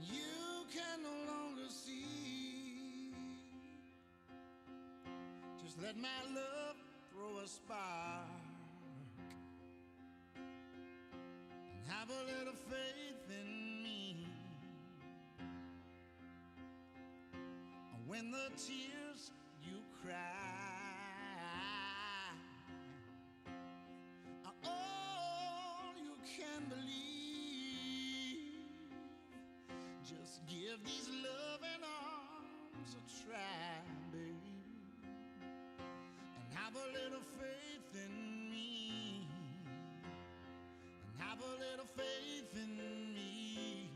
and you can no longer see. Just let my love throw a spark and have a little faith in me. When the tears you cry are all you can believe, just give these loving arms a try, baby, and have a little faith in me, and have a little faith in me,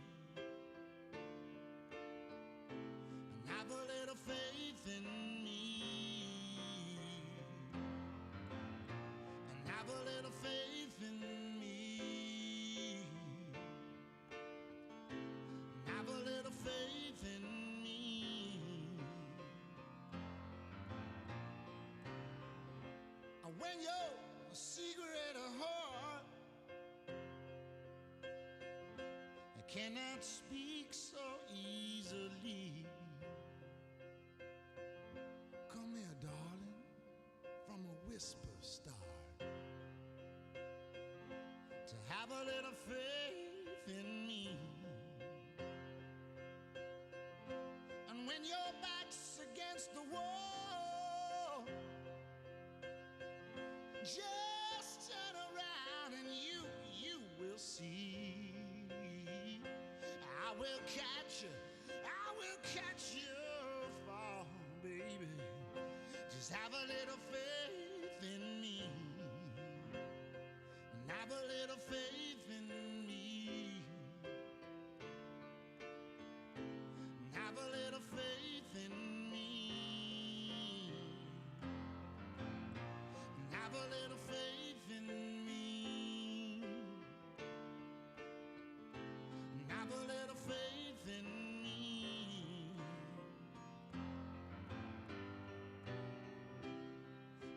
and have a little faith in me, and have a little faith in me, and have a little faith in me. When your secret heart cannot speak so easily, come here, darling, from a whisper start, to have a little faith in me. And when your back's against the wall, just turn around and you will see. I will catch you fall, baby. Just have a little faith in me, and have a little faith in me, and have a little faith in me, and have a little faith in me, and have a little faith in me.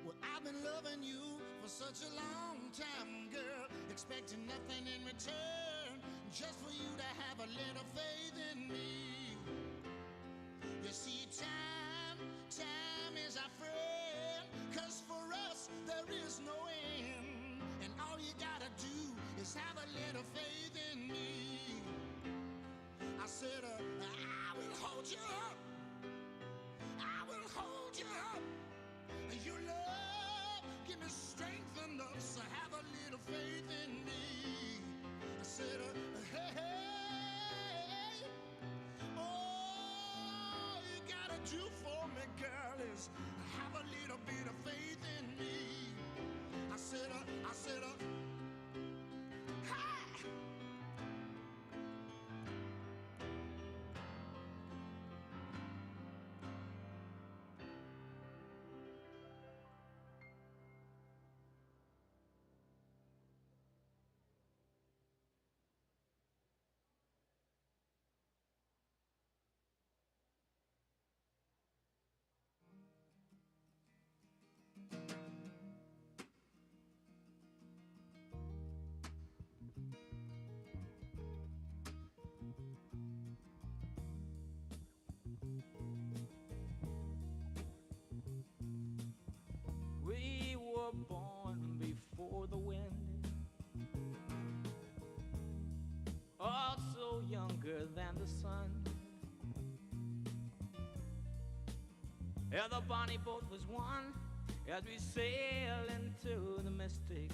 Well, I've been loving you for such a long time, girl, expecting nothing in return, just for you to have a little faith in me. You see, time is our friend, 'cause for us there is no end, and all you gotta do is have a little faith in me. I said, I will hold you up, I will hold you up. Your love, give me strength enough, so have a little faith in me. I said, hey, hey, all you gotta do for me, girl, is have a little bit of faith in me. I said, hi. We were born before the wind, also younger than the sun. Yeah, the bonnie boat was one as we sailed into the mystic.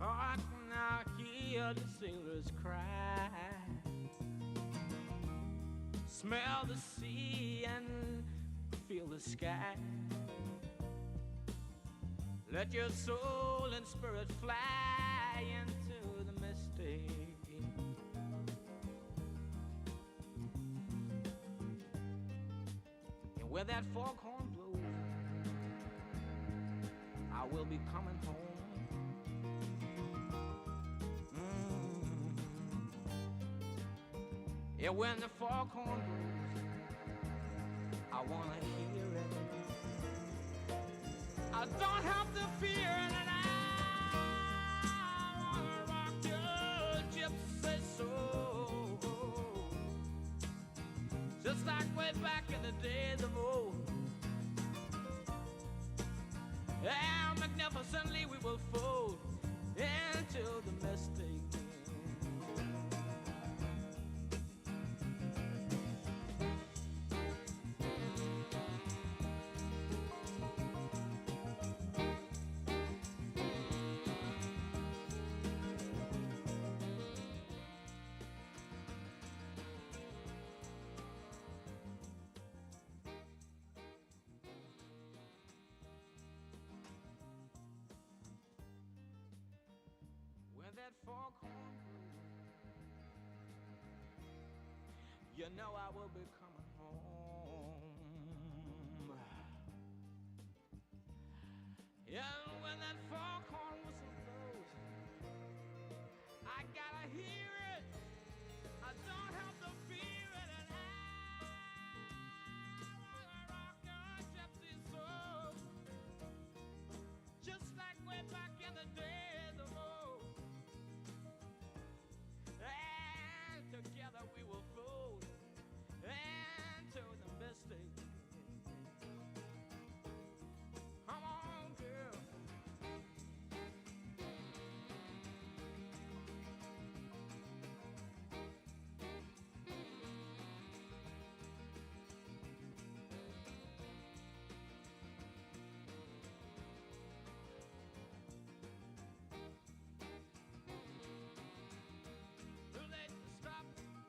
I can now hear the sailors cry, smell the sea and feel the sky. Let your soul and spirit fly into the mystic. And where that foghorn blows, I will be coming home. Yeah, when the foghorn blows, I wanna hear it. I don't have to fear it, and I wanna like way back in the days of old. And magnificently we will fold into the mistake. That foghorn blows, you know I will be coming home. Yeah, when that foghorn whistle blows, I gotta hear it. I don't have to fear it, and I wanna rock your gypsy soul, just like way back in the days of old. And together we will fold into the mistake. Come on, girl. Too late to stop now.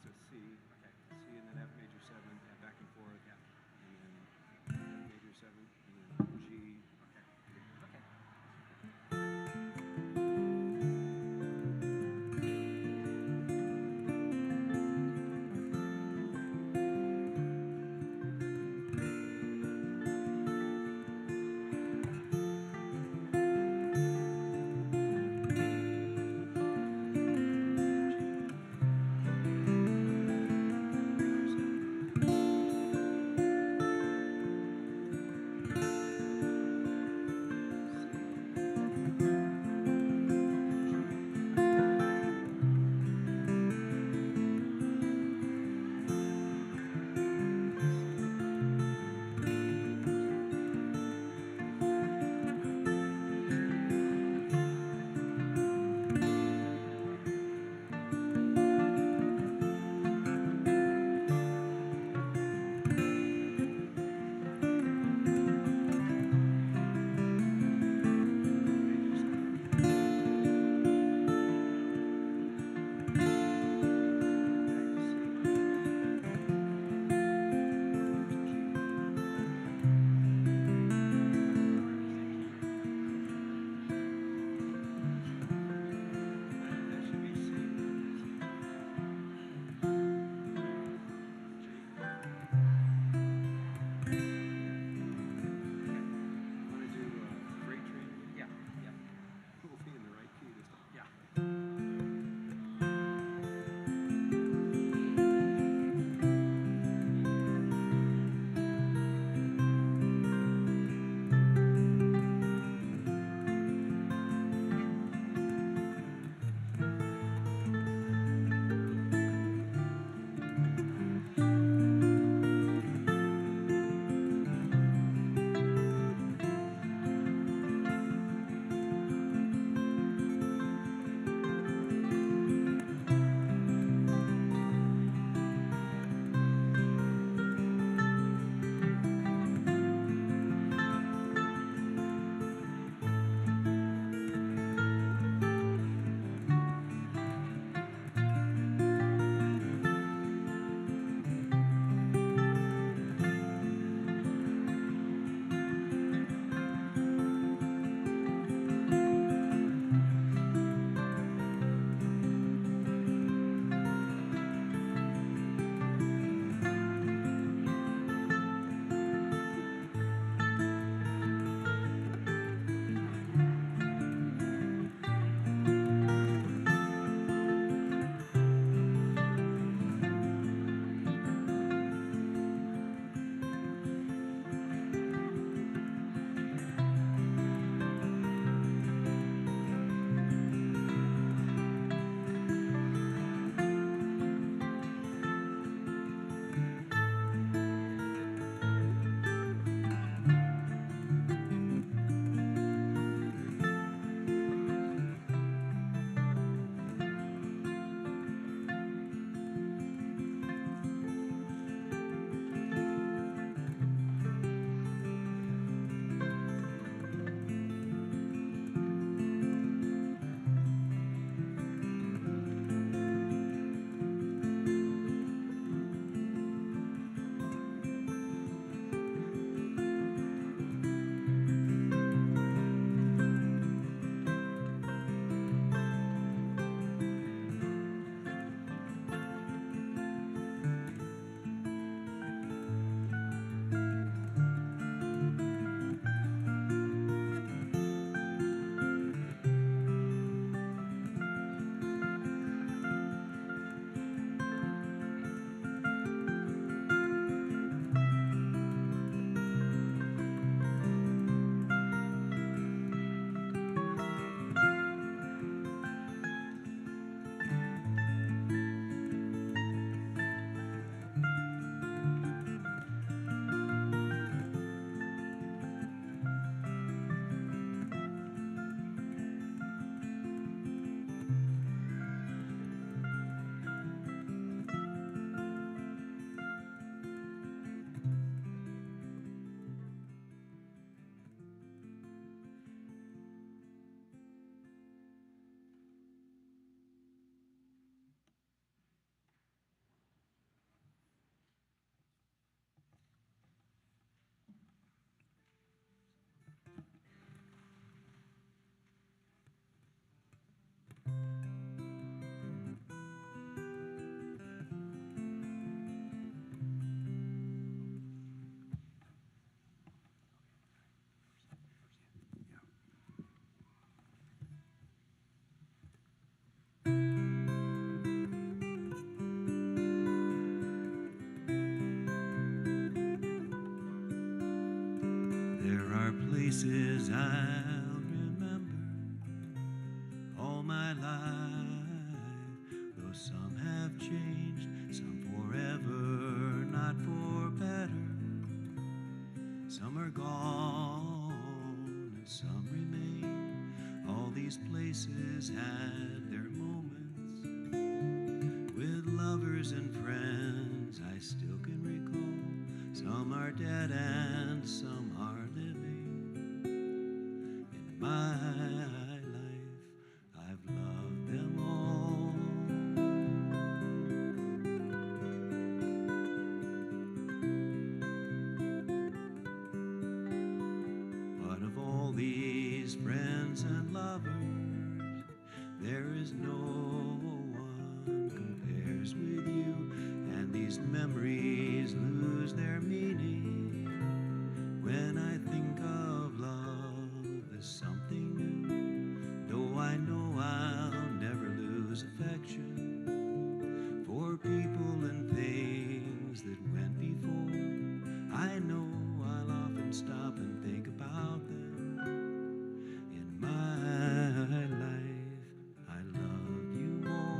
so C. Okay. C and then F major 7, yeah, back and forth. Yeah. And then F major 7, and then G. Okay. Okay. Major 7. faces I'll remember all my life, though some have changed, some forever, not for better. Some are gone and some remain. All these places had their moments with lovers and friends I still can recall. Some are dead and some are living. In my life, I've loved them all. But of all these friends and lovers, there is no one compares with you, and these memories lose their meaning when I think of love as something new. Though I know I'll never lose affection for people and things that went before, I know I'll often stop and think about them. In my life, I love you more.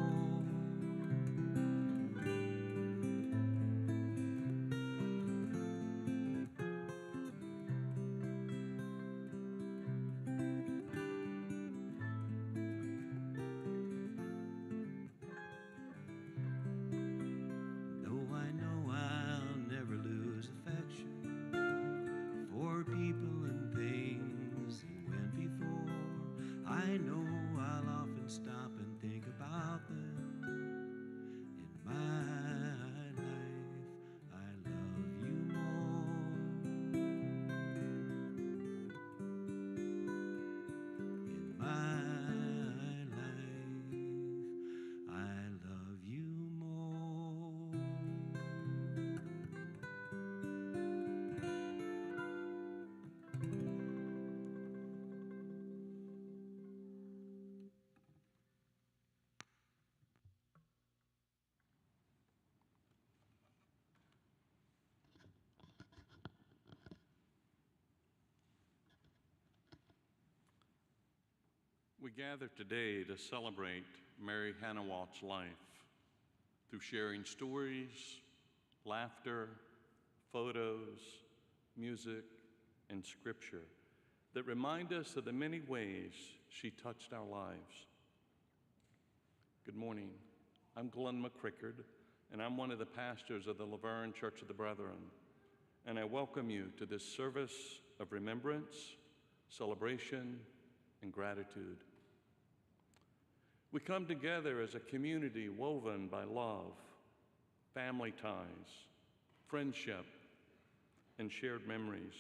Though I know I'll never lose affection for people and things that went before, I know I'll often stop and think about them. In my life, I love you more. In my life, I love you more. We gather today to celebrate Peri Hanawalt's life through sharing stories, laughter, photos, music, and scripture that remind us of the many ways she touched our lives. Good morning. I'm Glenn McCrickard, and I'm one of the pastors of the La Verne Church of the Brethren, and I welcome you to this service of remembrance, celebration, and gratitude. We come together as a community woven by love, family ties, friendship, and shared memories,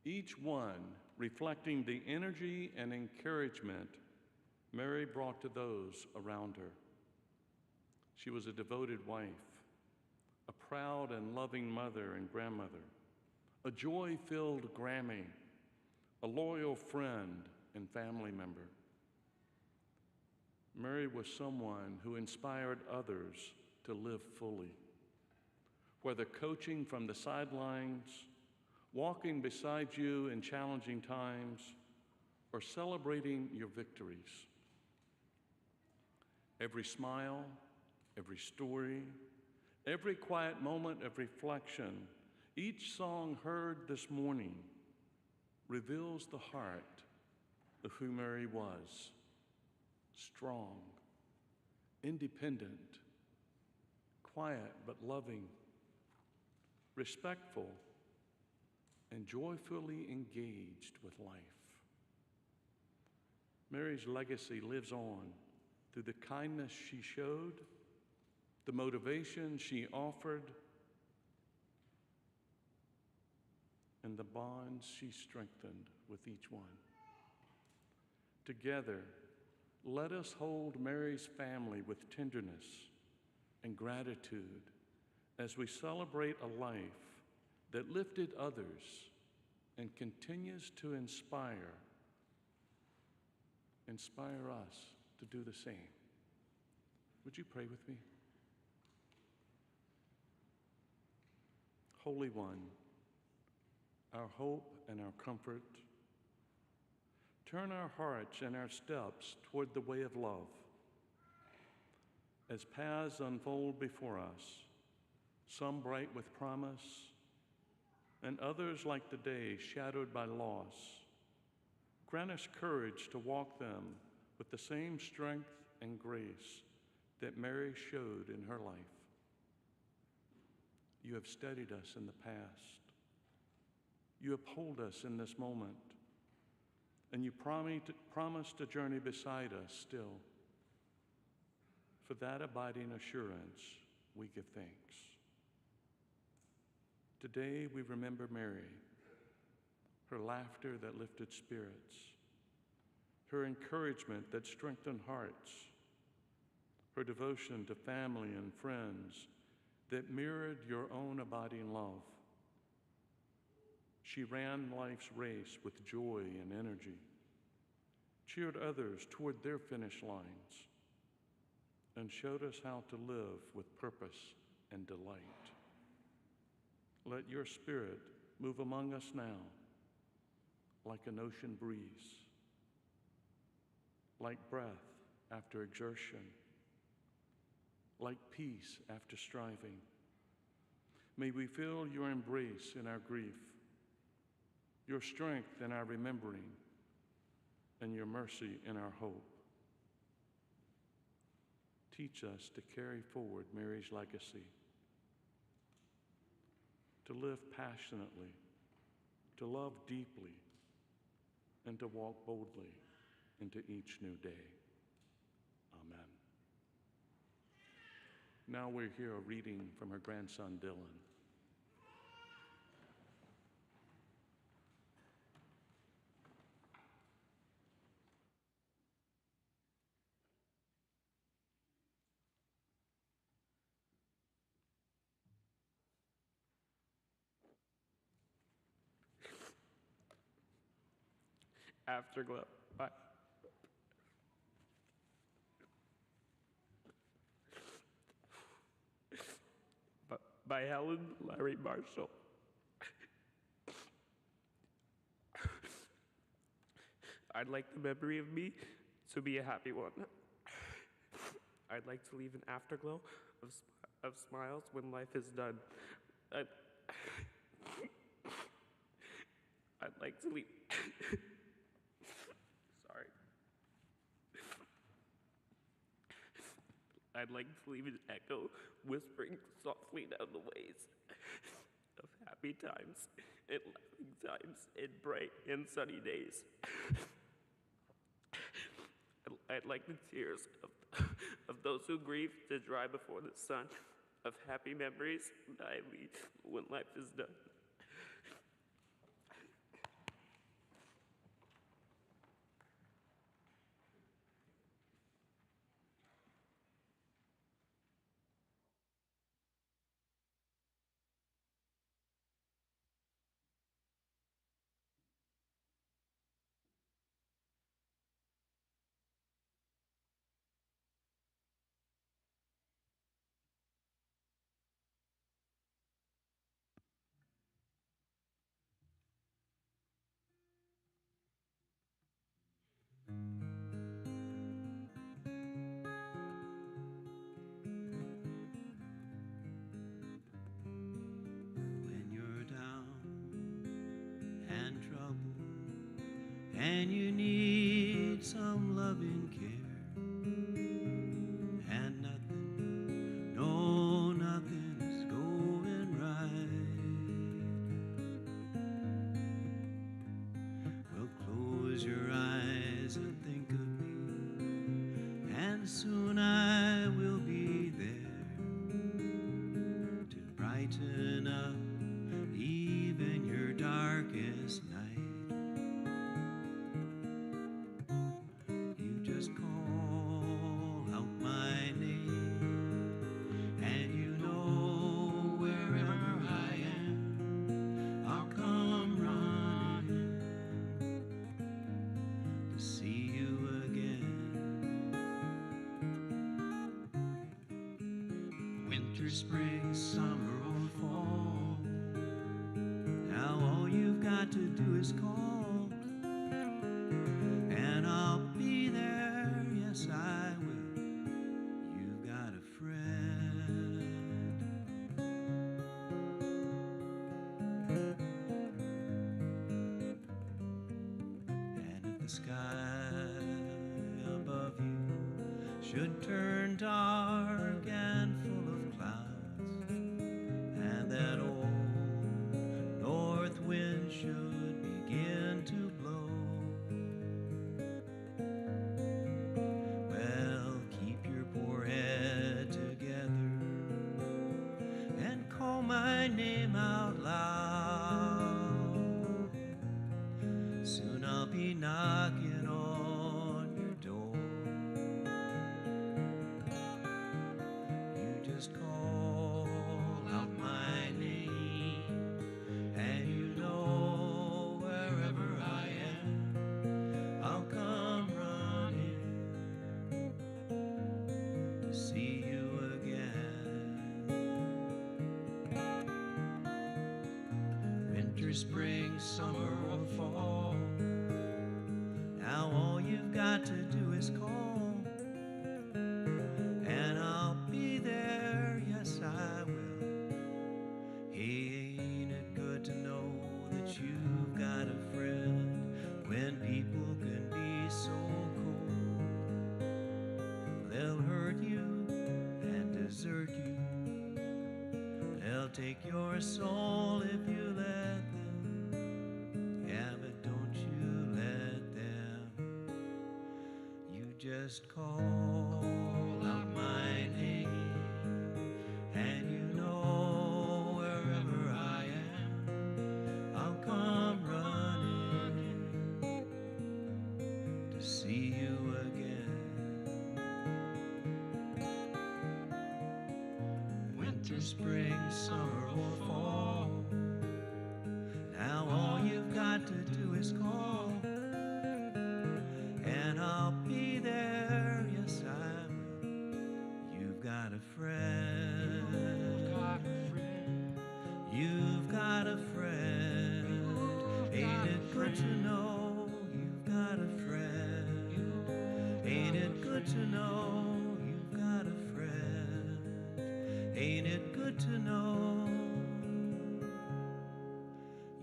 each one reflecting the energy and encouragement Mary brought to those around her. She was a devoted wife, a proud and loving mother and grandmother, a joy-filled Grammy, a loyal friend and family member. Mary was someone who inspired others to live fully, whether coaching from the sidelines, walking beside you in challenging times, or celebrating your victories. Every smile, every story, every quiet moment of reflection, each song heard this morning reveals the heart of who Mary was: strong, independent, quiet but loving, respectful, and joyfully engaged with life. Mary's legacy lives on through the kindness she showed, the motivation she offered, and the bonds she strengthened with each one. Together, let us hold Mary's family with tenderness and gratitude as we celebrate a life that lifted others and continues to inspire us to do the same. Would you pray with me? Holy One, our hope and our comfort, Turn our hearts and our steps toward the way of love. As paths unfold before us, some bright with promise, and others like the day shadowed by loss, grant us courage to walk them with the same strength and grace that Mary showed in her life. You have steadied us in the past. You uphold us in this moment, and you promise to journey beside us still. For that abiding assurance, we give thanks. Today we remember Mary, her laughter that lifted spirits, her encouragement that strengthened hearts, her devotion to family and friends that mirrored your own abiding love. She ran life's race with joy and energy, cheered others toward their finish lines, and showed us how to live with purpose and delight. Let your Spirit move among us now like an ocean breeze, like breath after exertion, like peace after striving. May we feel your embrace in our grief, your strength in our remembering, and your mercy in our hope. Teach us to carry forward Mary's legacy, to live passionately, to love deeply, and to walk boldly into each new day. Amen. Now we hear a reading from her grandson, Dylan. Afterglow by Helen Larry Marshall. I'd like the memory of me to be a happy one. I'd like to leave an afterglow of smiles when life is done. I'd like to leave. Sorry. I'd like to leave an echo whispering softly down the ways of happy times and laughing times and bright and sunny days. I'd like the tears of those who grieve to dry before the sun of happy memories that I leave when life is done. When you're down and troubled and you need some loving care, and nothing, no, nothing's going right. Well, close your eyes and think of me, and soon I will be there to brighten up even your darkest night. You just call out my name, and you know wherever I am, I'll come running to see you again. Winter, spring, summer, or fall, now all you've got to do is call, should turn dark and full of clouds, and that old north wind should begin to blow. Well, keep your poor head together and call my name out loud. Soon I'll be knocking on your door. You just call out my name, and you know wherever I am, I'll come running to see you again. Winter, spring, summer, or fall, now all you've got to do is call, and I'll be there, yes I will. Hey, ain't it good to know that you've got a friend when people can be so cold? They'll hurt you and desert you. They'll take your soul if you let them. Yeah, but don't you let them. You just call out my name, and you know wherever I am, I'll come running to see you again. Winter, spring, summer, or fall, now all you've got to do is call, and I'll be there, yes I will. You've got a friend. You've got a friend. Ain't it good to know you've got a friend? Ain't it good to know you've got a friend? Ain't it good to know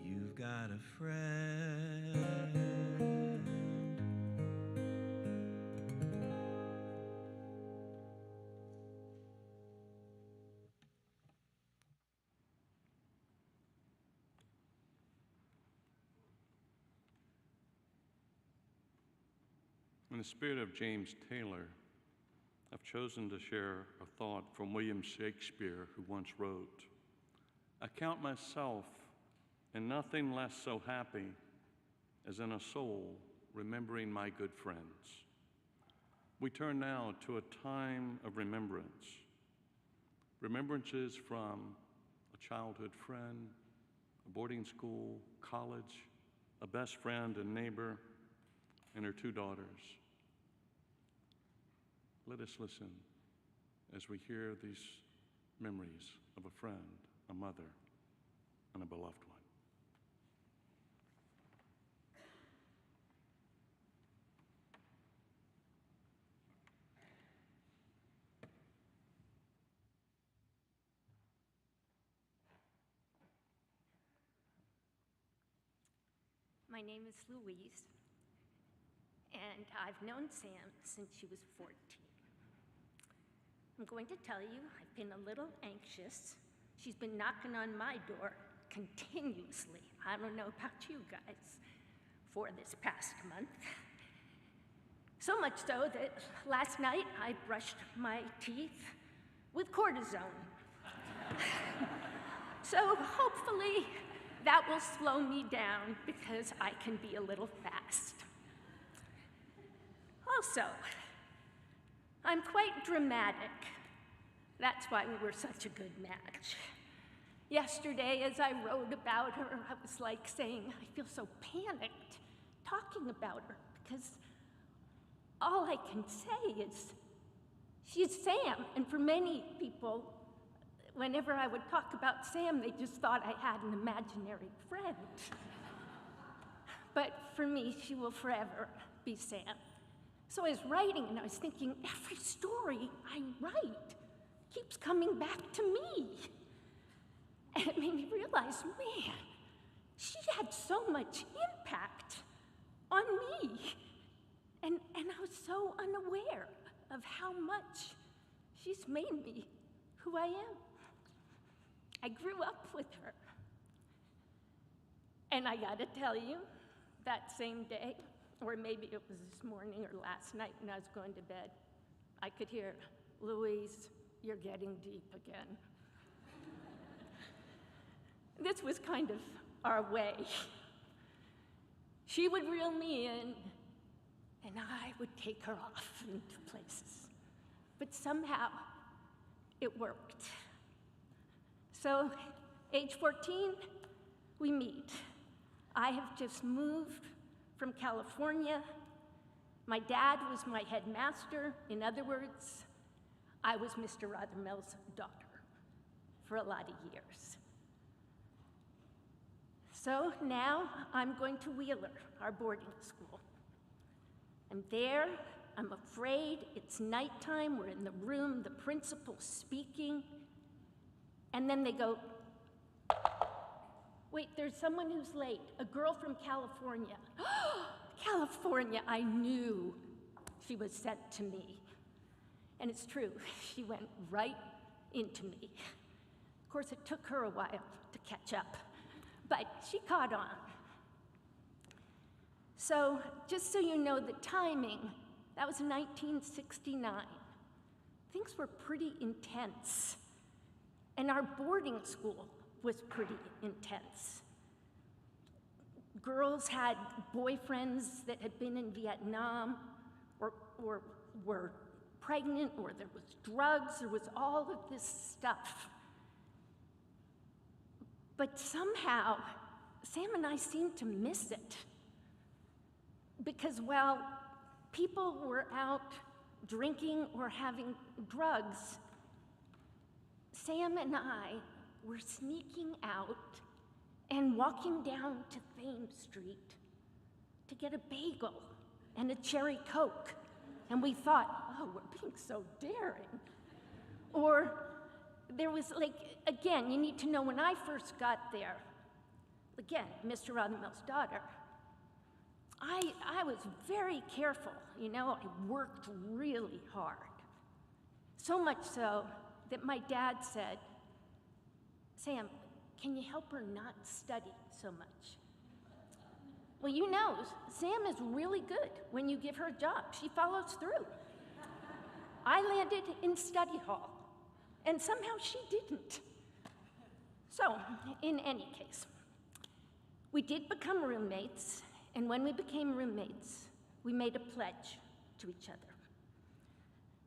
you've got a friend? In the spirit of James Taylor, I've chosen to share a thought from William Shakespeare, who once wrote, "I count myself in nothing less so happy as in a soul remembering my good friends." We turn now to a time of remembrance. Remembrances from a childhood friend, a boarding school, college, a best friend and neighbor, and her 2 daughters. Let us listen as we hear these memories of a friend, a mother, and a beloved one. My name is Louise, and I've known Sam since she was 14. I'm going to tell you, I've been a little anxious. She's been knocking on my door continuously. I don't know about you guys, for this past month. So much so that last night I brushed my teeth with cortisone. So hopefully that will slow me down because I can be a little fast. Also, I'm quite dramatic. That's why we were such a good match. Yesterday, as I wrote about her, I was like saying, I feel so panicked talking about her because all I can say is, she's Sam. And for many people, whenever I would talk about Sam, they just thought I had an imaginary friend. But for me, she will forever be Sam. So I was writing and I was thinking, every story I write keeps coming back to me. And it made me realize, man, she had so much impact on me. And I was so unaware of how much she's made me who I am. I grew up with her. And I gotta tell you, that same day, or maybe it was this morning or last night when I was going to bed, I could hear, "Louise, you're getting deep again." This was kind of our way. She would reel me in, and I would take her off into places. But somehow, it worked. So, age 14, we meet. I have just moved from California. My dad was my headmaster. In other words, I was Mr. Rothermel's daughter for a lot of years. So now I'm going to Wheeler, our boarding school. I'm there, I'm afraid, it's nighttime, we're in the room, the principal's speaking, and then they go, "Wait, there's someone who's late, a girl from California." California, I knew she was sent to me. And it's true, she went right into me. Of course, it took her a while to catch up, but she caught on. So, just so you know the timing, that was 1969. Things were pretty intense, and our boarding school was pretty intense. Girls had boyfriends that had been in Vietnam, or were pregnant, or there was drugs, there was all of this stuff. But somehow, Sam and I seemed to miss it. Because while people were out drinking or having drugs, Sam and I were sneaking out and walking down to Thames Street to get a bagel and a cherry Coke. And we thought, oh, we're being so daring. Or there was again, you need to know when I first got there, again, Mr. Rothermel's daughter, I was very careful, I worked really hard. So much so that my dad said, "Sam, can you help her not study so much?" Well, Sam is really good when you give her a job. She follows through. I landed in study hall, and somehow she didn't. So, in any case, we did become roommates, and when we became roommates, we made a pledge to each other.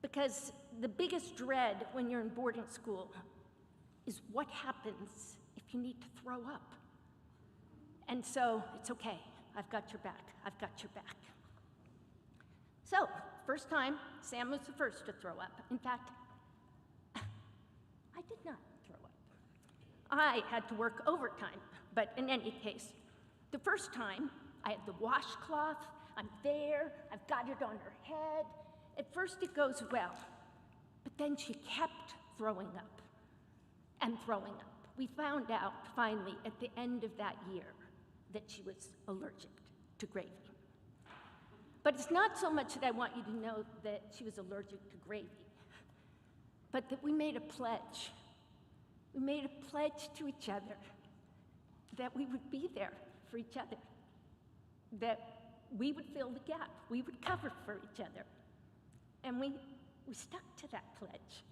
Because the biggest dread when you're in boarding school is what happens if you need to throw up. And so, it's okay, I've got your back, I've got your back. So, first time, Sam was the first to throw up. In fact, I did not throw up. I had to work overtime, but in any case, the first time, I had the washcloth, I'm there, I've got it on her head. At first it goes well, but then she kept throwing up and throwing up. We found out finally at the end of that year that she was allergic to gravy. But it's not so much that I want you to know that she was allergic to gravy, but that we made a pledge. We made a pledge to each other that we would be there for each other, that we would fill the gap, we would cover for each other. And we stuck to that pledge.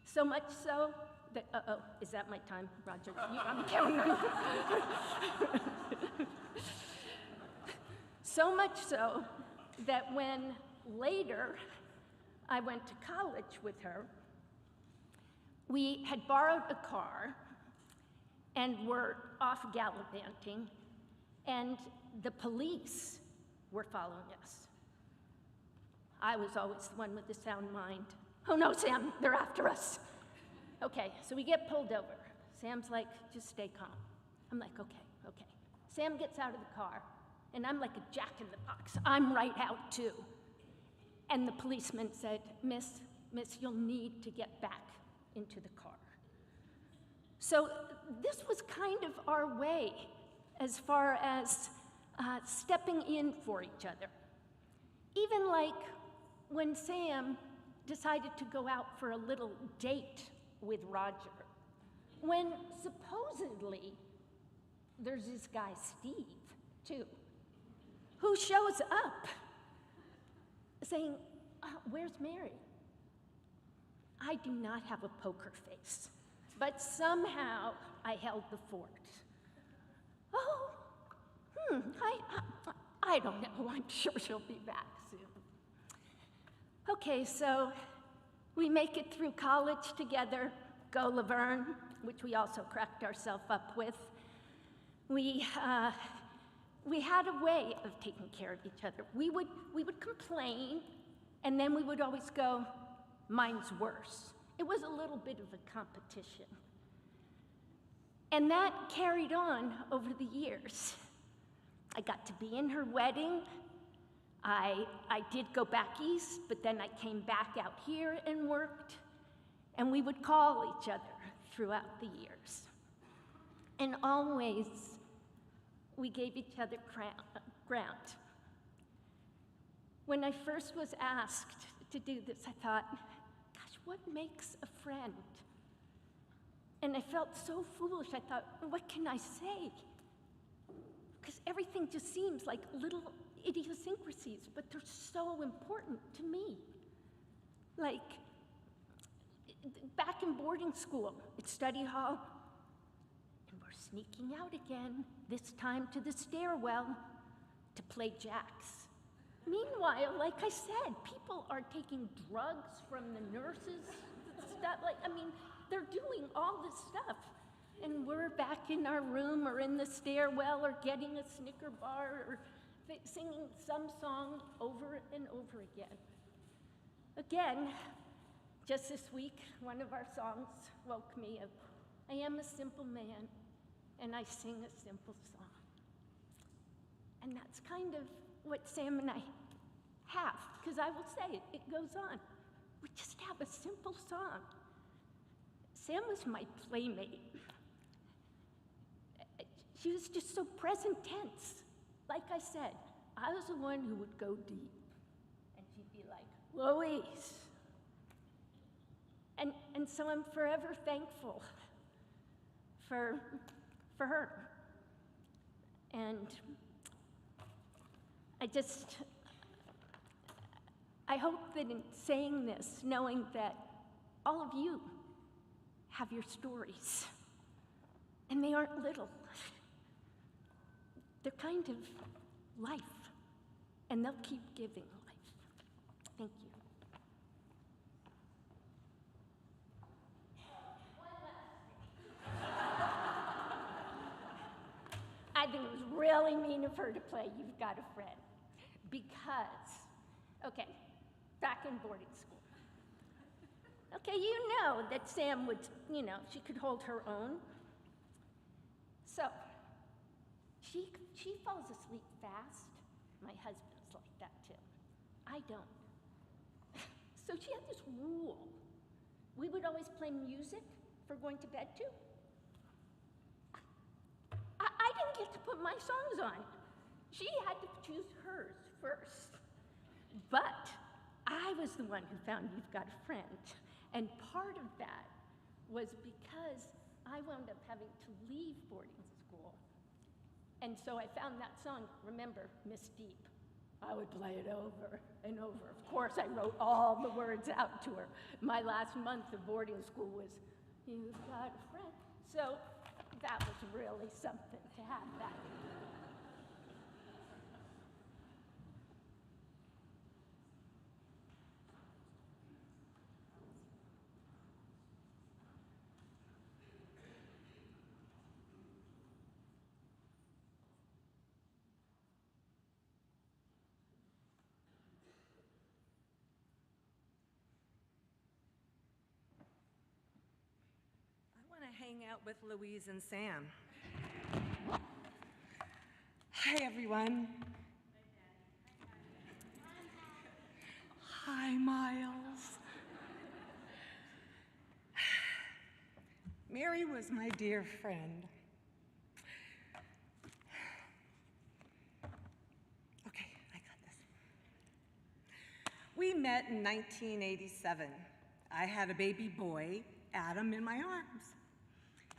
So much so that, is that my time, Roger? I'm counting on you. So much so that when later I went to college with her, we had borrowed a car and were off gallivanting, and the police were following us. I was always the one with the sound mind. "Oh no, Sam, they're after us." Okay, so we get pulled over. Sam's like, "Just stay calm." I'm like, okay. Sam gets out of the car, and I'm like a jack in the box. I'm right out too. And the policeman said, Miss, you'll need to get back into the car." So this was kind of our way as far as stepping in for each other. Even when Sam decided to go out for a little date with Roger, when supposedly there's this guy, Steve, too, who shows up saying, where's Mary? I do not have a poker face, but somehow I held the fort. Oh, I don't know. I'm sure she'll be back soon. Okay, so we make it through college together, go La Verne, which we also cracked ourselves up with. We had a way of taking care of each other. We would complain, and then we would always go, mine's worse. It was a little bit of a competition. And that carried on over the years. I got to be in her wedding. I did go back east, but then I came back out here and worked. And we would call each other throughout the years. And always, we gave each other ground. When I first was asked to do this, I thought, gosh, what makes a friend? And I felt so foolish. I thought, what can I say? Because everything just seems like little idiosyncrasies, but they're so important to me. Like, back in boarding school, at study hall, and we're sneaking out again, this time to the stairwell, to play jacks. Meanwhile, like I said, people are taking drugs from the nurses, stuff, they're doing all this stuff. And we're back in our room or in the stairwell or getting a Snicker bar or singing some song over and over again. Again, just this week, one of our songs woke me up. I am a simple man, and I sing a simple song. And that's kind of what Sam and I have, because I will say it, it goes on. We just have a simple song. Sam was my playmate. She was just so present tense. Like I said, I was the one who would go deep. And she'd be like, Louise. And so I'm forever thankful for her. And I hope that in saying this, knowing that all of you have your stories, and they aren't little. They're kind of life, and they'll keep giving life. Thank you. I think it was really mean of her to play You've Got a Friend, because, okay, back in boarding school. Okay, you know that Sam would, she could hold her own. So, she falls asleep fast. My husband's like that too. I don't. So she had this rule. We would always play music for going to bed too. I didn't get to put my songs on. She had to choose hers first. But I was the one who found You've Got a Friend. And part of that was because I wound up having to leave boarding school. And so I found that song, remember, Miss Deep. I would play it over and over. Of course, I wrote all the words out to her. My last month of boarding school was, You've Got a Friend. So that was really something to have that. Hang out with Louise and Sam. Hi, everyone. Hi, Miles. Mary was my dear friend. Okay, I got this. We met in 1987. I had a baby boy, Adam, in my arms.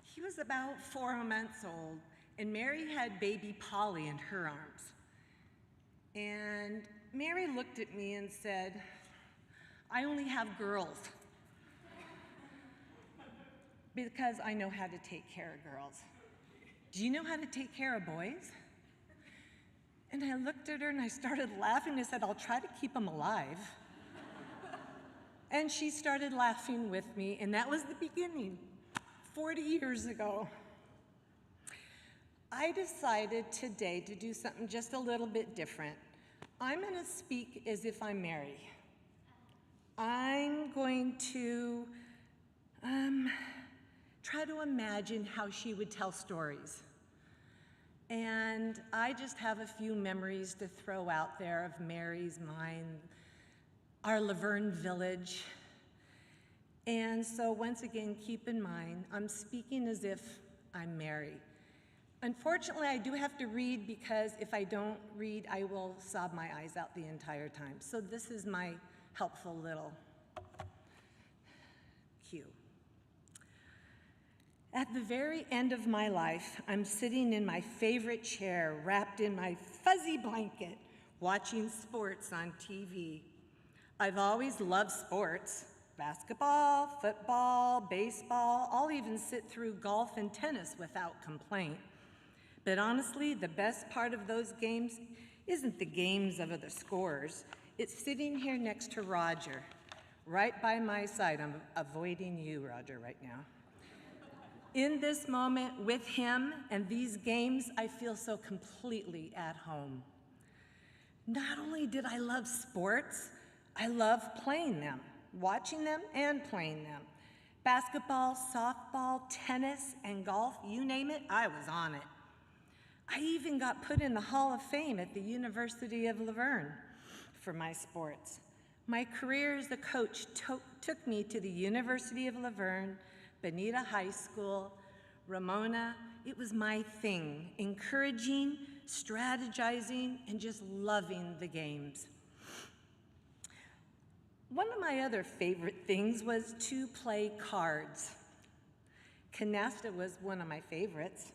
He was about 4 months old, and Mary had baby Polly in her arms. And Mary looked at me and said, "I only have girls because I know how to take care of girls. Do you know how to take care of boys?" And I looked at her and I started laughing. I said, "I'll try to keep them alive." And she started laughing with me, and that was the beginning, 40 years ago. I decided today to do something just a little bit different. I'm going to speak as if I'm Mary. I'm going to try to imagine how she would tell stories. And I just have a few memories to throw out there of Mary's mind, our La Verne village. And so once again, keep in mind, I'm speaking as if I'm Mary. Unfortunately, I do have to read because if I don't read, I will sob my eyes out the entire time. So this is my helpful little cue. At the very end of my life, I'm sitting in my favorite chair, wrapped in my fuzzy blanket, watching sports on TV. I've always loved sports, basketball, football, baseball. I'll even sit through golf and tennis without complaint. But honestly, the best part of those games isn't the games of the scores. It's sitting here next to Roger, right by my side. I'm avoiding you, Roger, right now. In this moment with him and these games, I feel so completely at home. Not only did I love sports, I love playing them, watching them and playing them. Basketball, softball, tennis, and golf, you name it, I was on it. I even got put in the Hall of Fame at the University of La Verne for my sports. My career as a coach took me to the University of La Verne, Bonita High School, Ramona. It was my thing, encouraging, strategizing, and just loving the games. One of my other favorite things was to play cards. Canasta was one of my favorites.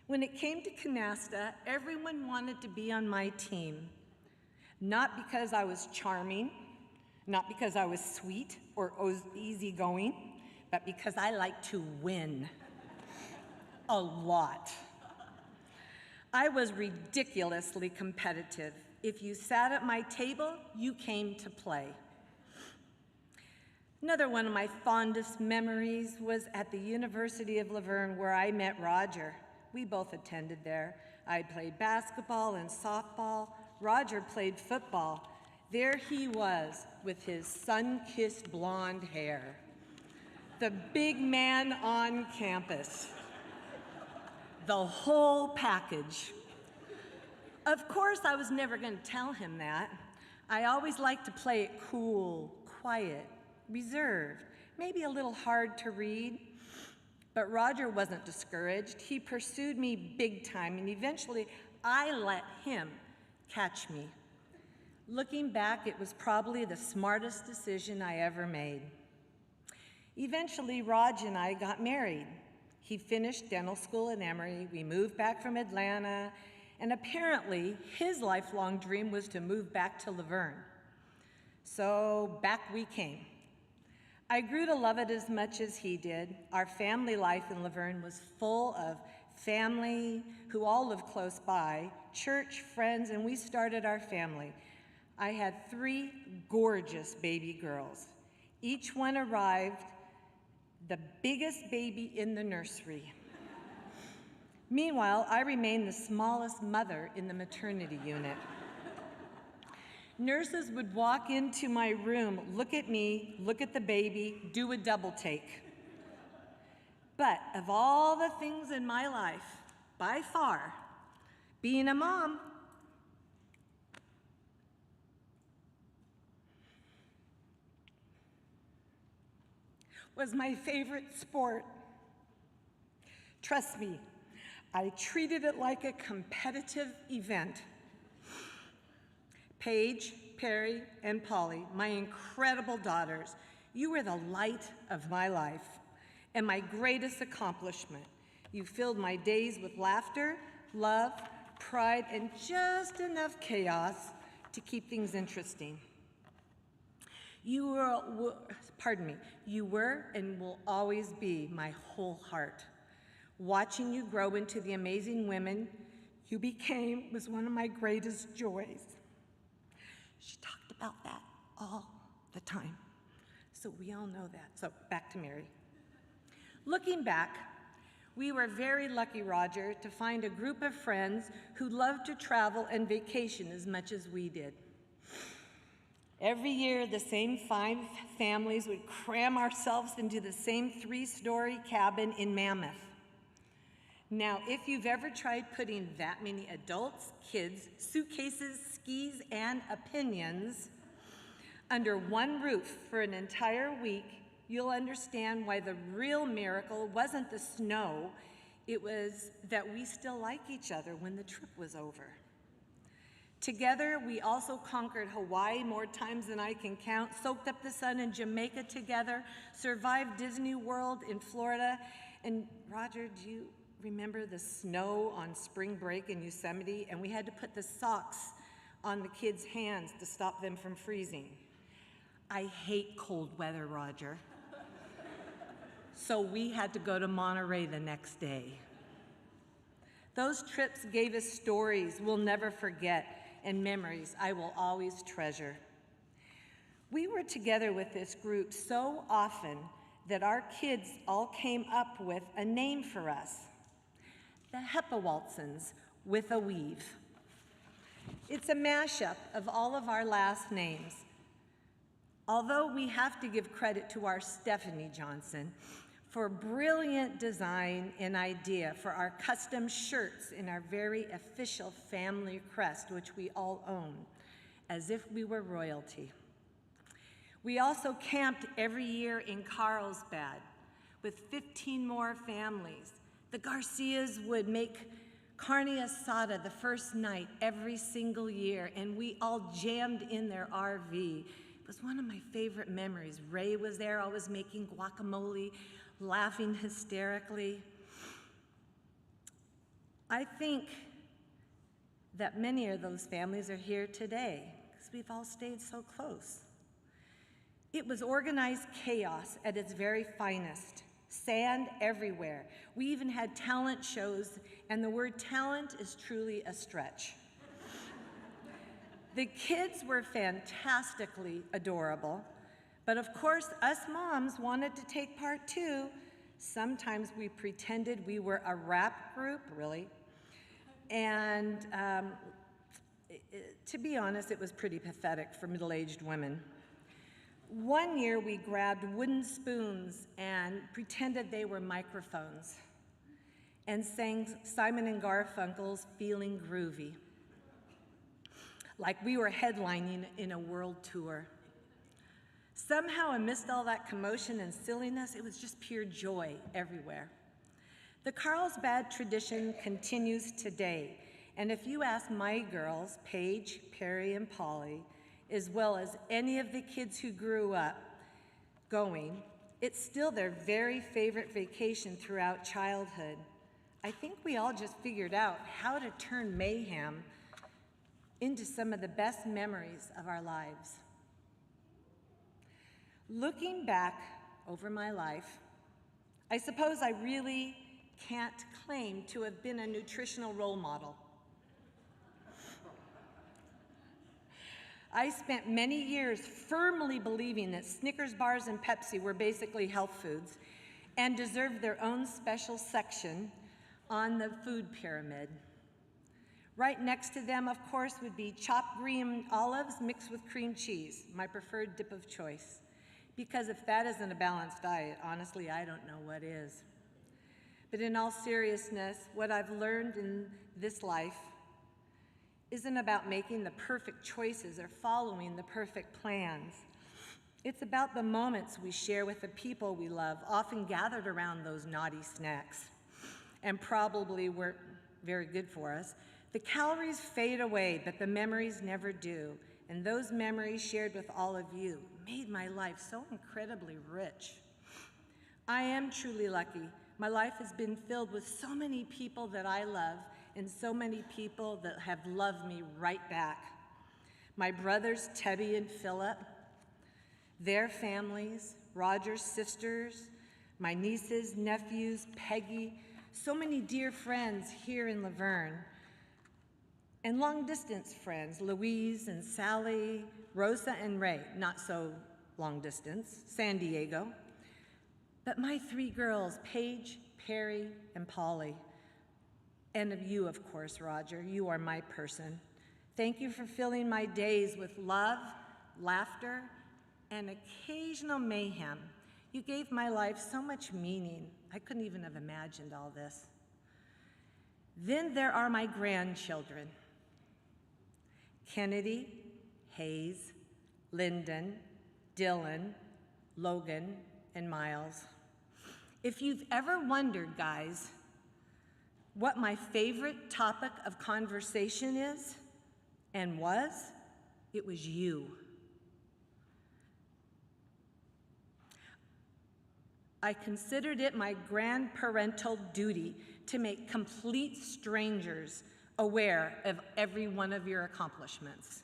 When it came to canasta, everyone wanted to be on my team. Not because I was charming, not because I was sweet or easygoing, but because I like to win. A lot. I was ridiculously competitive. If you sat at my table, you came to play. Another one of my fondest memories was at the University of La Verne, where I met Roger. We both attended there. I played basketball and softball. Roger played football. There he was with his sun-kissed blonde hair. The big man on campus. The whole package. Of course, I was never going to tell him that. I always liked to play it cool, quiet, reserved, maybe a little hard to read. But Roger wasn't discouraged. He pursued me big time, and eventually I let him catch me. Looking back, it was probably the smartest decision I ever made. Eventually, Raj and I got married. He finished dental school at Emory. We moved back from Atlanta, and apparently his lifelong dream was to move back to La Verne. So back we came. I grew to love it as much as he did. Our family life in La Verne was full of family who all lived close by, church, friends, and we started our family. I had 3 gorgeous baby girls. Each one arrived the biggest baby in the nursery. Meanwhile, I remained the smallest mother in the maternity unit. Nurses would walk into my room, look at me, look at the baby, do a double take. But of all the things in my life, by far, being a mom was my favorite sport. Trust me, I treated it like a competitive event. Paige Peri, and Polly, my incredible daughters, you were the light of my life and my greatest accomplishment. You filled my days with laughter, love, pride, and just enough chaos to keep things interesting. You were and will always be my whole heart. Watching you grow into the amazing women you became was one of my greatest joys. She talked about that all the time, so we all know that. So back to Mary. Looking back, we were very lucky, Roger, to find a group of friends who loved to travel and vacation as much as we did. Every year, the same 5 families would cram ourselves into the same 3-story cabin in Mammoth. Now, if you've ever tried putting that many adults, kids, suitcases, skis, and opinions under one roof for an entire week, you'll understand why the real miracle wasn't the snow, it was that we still like each other when the trip was over. Together, we also conquered Hawaii more times than I can count, soaked up the sun in Jamaica together, survived Disney World in Florida, and Roger, do you remember the snow on spring break in Yosemite? And we had to put the socks on the kids' hands to stop them from freezing. I hate cold weather, Roger. So we had to go to Monterey the next day. Those trips gave us stories we'll never forget and memories I will always treasure. We were together with this group so often that our kids all came up with a name for us, the Hepawaltsons with a weave. It's a mashup of all of our last names. Although we have to give credit to our Stephanie Johnson for brilliant design and idea for our custom shirts in our very official family crest, which we all own, as if we were royalty. We also camped every year in Carlsbad with 15 more families. The Garcias would make carne asada the first night every single year, and we all jammed in their RV. It was one of my favorite memories. Ray was there, always making guacamole, laughing hysterically. I think that many of those families are here today because we've all stayed so close. It was organized chaos at its very finest. Sand everywhere. We even had talent shows, and the word talent is truly a stretch. The kids were fantastically adorable, but of course, us moms wanted to take part too. Sometimes we pretended we were a rap group, really. And to be honest, it was pretty pathetic for middle-aged women. One year, we grabbed wooden spoons and pretended they were microphones and sang Simon and Garfunkel's Feeling Groovy, like we were headlining in a world tour. Somehow, amidst all that commotion and silliness, it was just pure joy everywhere. The Carlsbad tradition continues today, and if you ask my girls, Paige, Peri, and Polly, as well as any of the kids who grew up going, it's still their very favorite vacation throughout childhood. I think we all just figured out how to turn mayhem into some of the best memories of our lives. Looking back over my life, I suppose I really can't claim to have been a nutritional role model. I spent many years firmly believing that Snickers bars and Pepsi were basically health foods and deserved their own special section on the food pyramid. Right next to them, of course, would be chopped green olives mixed with cream cheese, my preferred dip of choice. Because if that isn't a balanced diet, honestly, I don't know what is. But in all seriousness, what I've learned in this life isn't about making the perfect choices or following the perfect plans. It's about the moments we share with the people we love, often gathered around those naughty snacks, and probably weren't very good for us. The calories fade away, but the memories never do, and those memories shared with all of you made my life so incredibly rich. I am truly lucky. My life has been filled with so many people that I love and so many people that have loved me right back. My brothers, Tebby and Philip, their families, Roger's sisters, my nieces, nephews, Peggy, so many dear friends here in La Verne, and long-distance friends, Louise and Sally, Rosa and Ray, not so long distance, San Diego. But my three girls, Paige, Peri, and Polly, and of you, of course, Roger, you are my person. Thank you for filling my days with love, laughter, and occasional mayhem. You gave my life so much meaning. I couldn't even have imagined all this. Then there are my grandchildren. Kennedy, Hayes, Lyndon, Dylan, Logan, and Miles. If you've ever wondered, guys, what my favorite topic of conversation is and was, it was you. I considered it my grandparental duty to make complete strangers aware of every one of your accomplishments.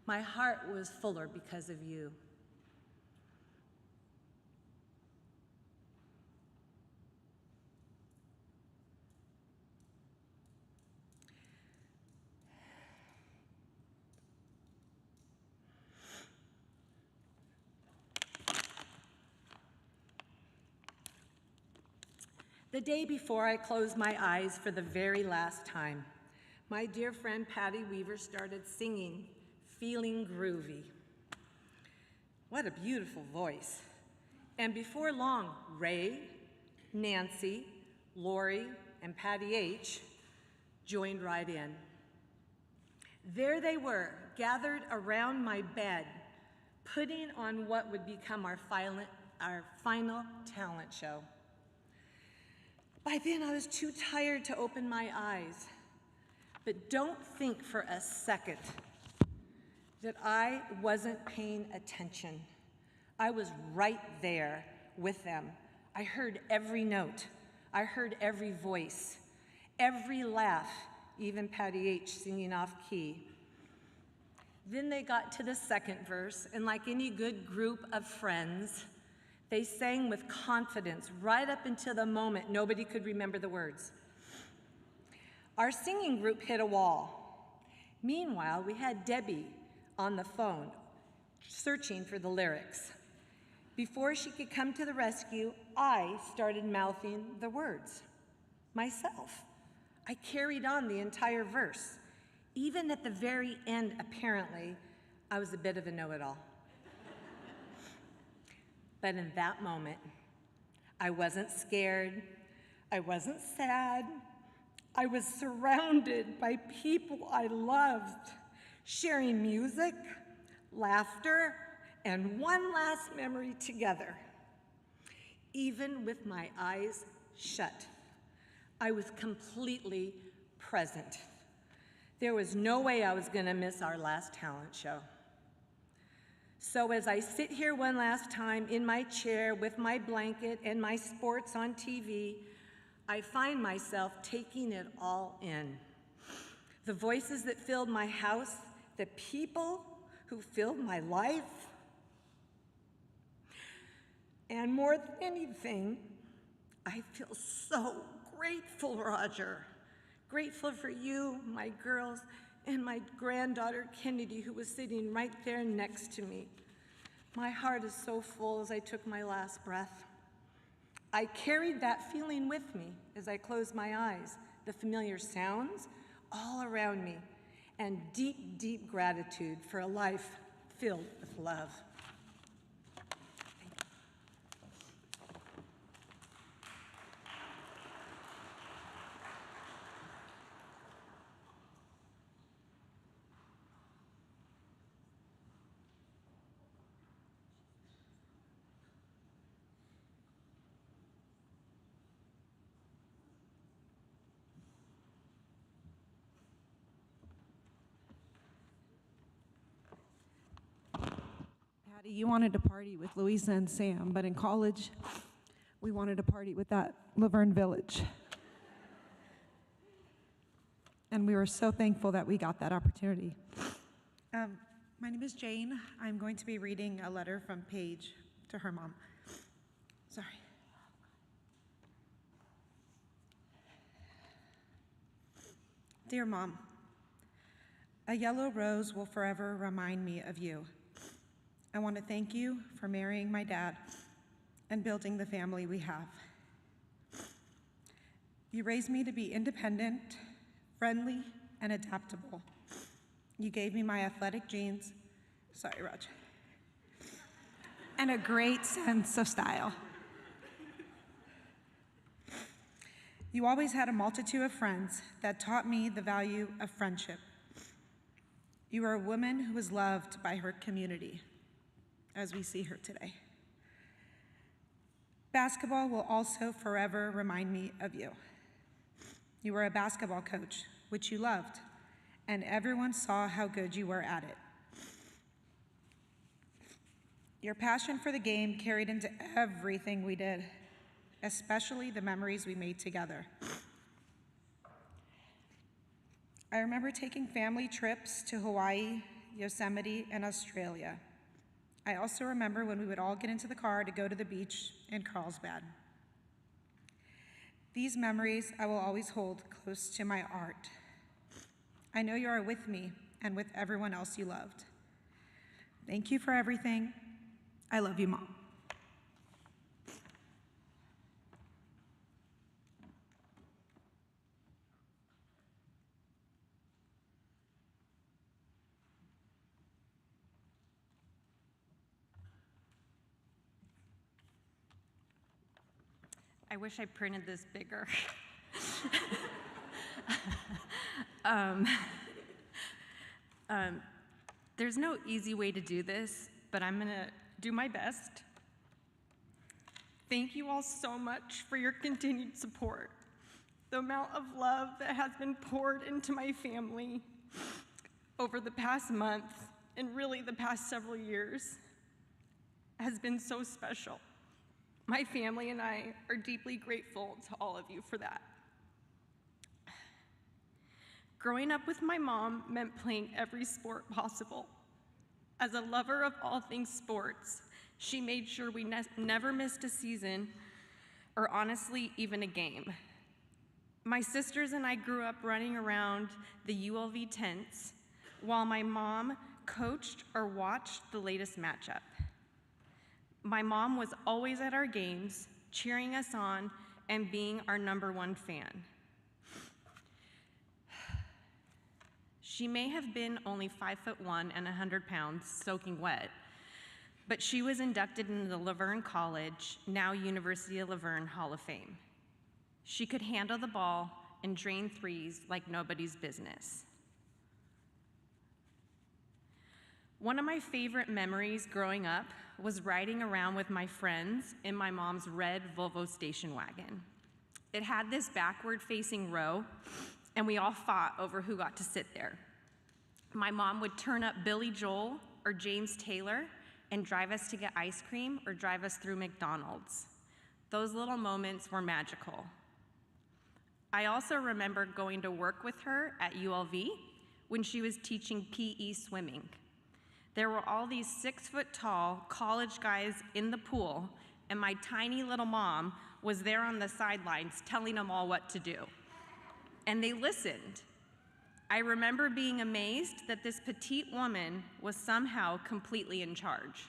My heart was fuller because of you. The day before I closed my eyes for the very last time, my dear friend Patty Weaver started singing, Feeling Groovy. What a beautiful voice. And before long, Ray, Nancy, Lori, and Patty H. joined right in. There they were, gathered around my bed, putting on what would become our final talent show. By then, I was too tired to open my eyes. But don't think for a second that I wasn't paying attention. I was right there with them. I heard every note. I heard every voice, every laugh, even Patty H. singing off key. Then they got to the second verse, and like any good group of friends, they sang with confidence right up until the moment nobody could remember the words. Our singing group hit a wall. Meanwhile, we had Debbie on the phone searching for the lyrics. Before she could come to the rescue, I started mouthing the words myself. I carried on the entire verse. Even at the very end, apparently, I was a bit of a know-it-all. But in that moment, I wasn't scared, I wasn't sad, I was surrounded by people I loved, sharing music, laughter, and one last memory together. Even with my eyes shut, I was completely present. There was no way I was gonna miss our last talent show. So as I sit here one last time in my chair with my blanket and my sports on TV, I find myself taking it all in. The voices that filled my house, the people who filled my life, and more than anything, I feel so grateful, Roger. Grateful for you, my girls, and my granddaughter, Kennedy, who was sitting right there next to me. My heart is so full as I took my last breath. I carried that feeling with me as I closed my eyes, the familiar sounds all around me, and deep, deep gratitude for a life filled with love. Patty, you wanted to party with Louisa and Sam, but in college, we wanted to party with that La Verne Village. And we were so thankful that we got that opportunity. My name is Jane. I'm going to be reading a letter from Paige to her mom. Sorry. Dear Mom, a yellow rose will forever remind me of you. I want to thank you for marrying my dad and building the family we have. You raised me to be independent, friendly, and adaptable. You gave me my athletic genes, sorry, Raj, and a great sense of style. You always had a multitude of friends that taught me the value of friendship. You are a woman who was loved by her community, as we see her today. Basketball will also forever remind me of you. You were a basketball coach, which you loved, and everyone saw how good you were at it. Your passion for the game carried into everything we did, especially the memories we made together. I remember taking family trips to Hawaii, Yosemite, and Australia. I also remember when we would all get into the car to go to the beach in Carlsbad. These memories I will always hold close to my heart. I know you are with me and with everyone else you loved. Thank you for everything. I love you, Mom. I wish I printed this bigger. There's no easy way to do this, but I'm gonna do my best. Thank you all so much for your continued support. The amount of love that has been poured into my family over the past month, and really the past several years, has been so special. My family and I are deeply grateful to all of you for that. Growing up with my mom meant playing every sport possible. As a lover of all things sports, she made sure we never missed a season, or honestly, even a game. My sisters and I grew up running around the ULV tents while my mom coached or watched the latest matchup. My mom was always at our games, cheering us on and being our #1 fan. She may have been only 5'1" and 100 pounds, soaking wet, but she was inducted into the La Verne College, now University of La Verne Hall of Fame. She could handle the ball and drain threes like nobody's business. One of my favorite memories growing up was riding around with my friends in my mom's red Volvo station wagon. It had this backward-facing row, and we all fought over who got to sit there. My mom would turn up Billy Joel or James Taylor and drive us to get ice cream or drive us through McDonald's. Those little moments were magical. I also remember going to work with her at ULV when she was teaching PE swimming. There were all these 6-foot-tall college guys in the pool, and my tiny little mom was there on the sidelines telling them all what to do. And they listened. I remember being amazed that this petite woman was somehow completely in charge.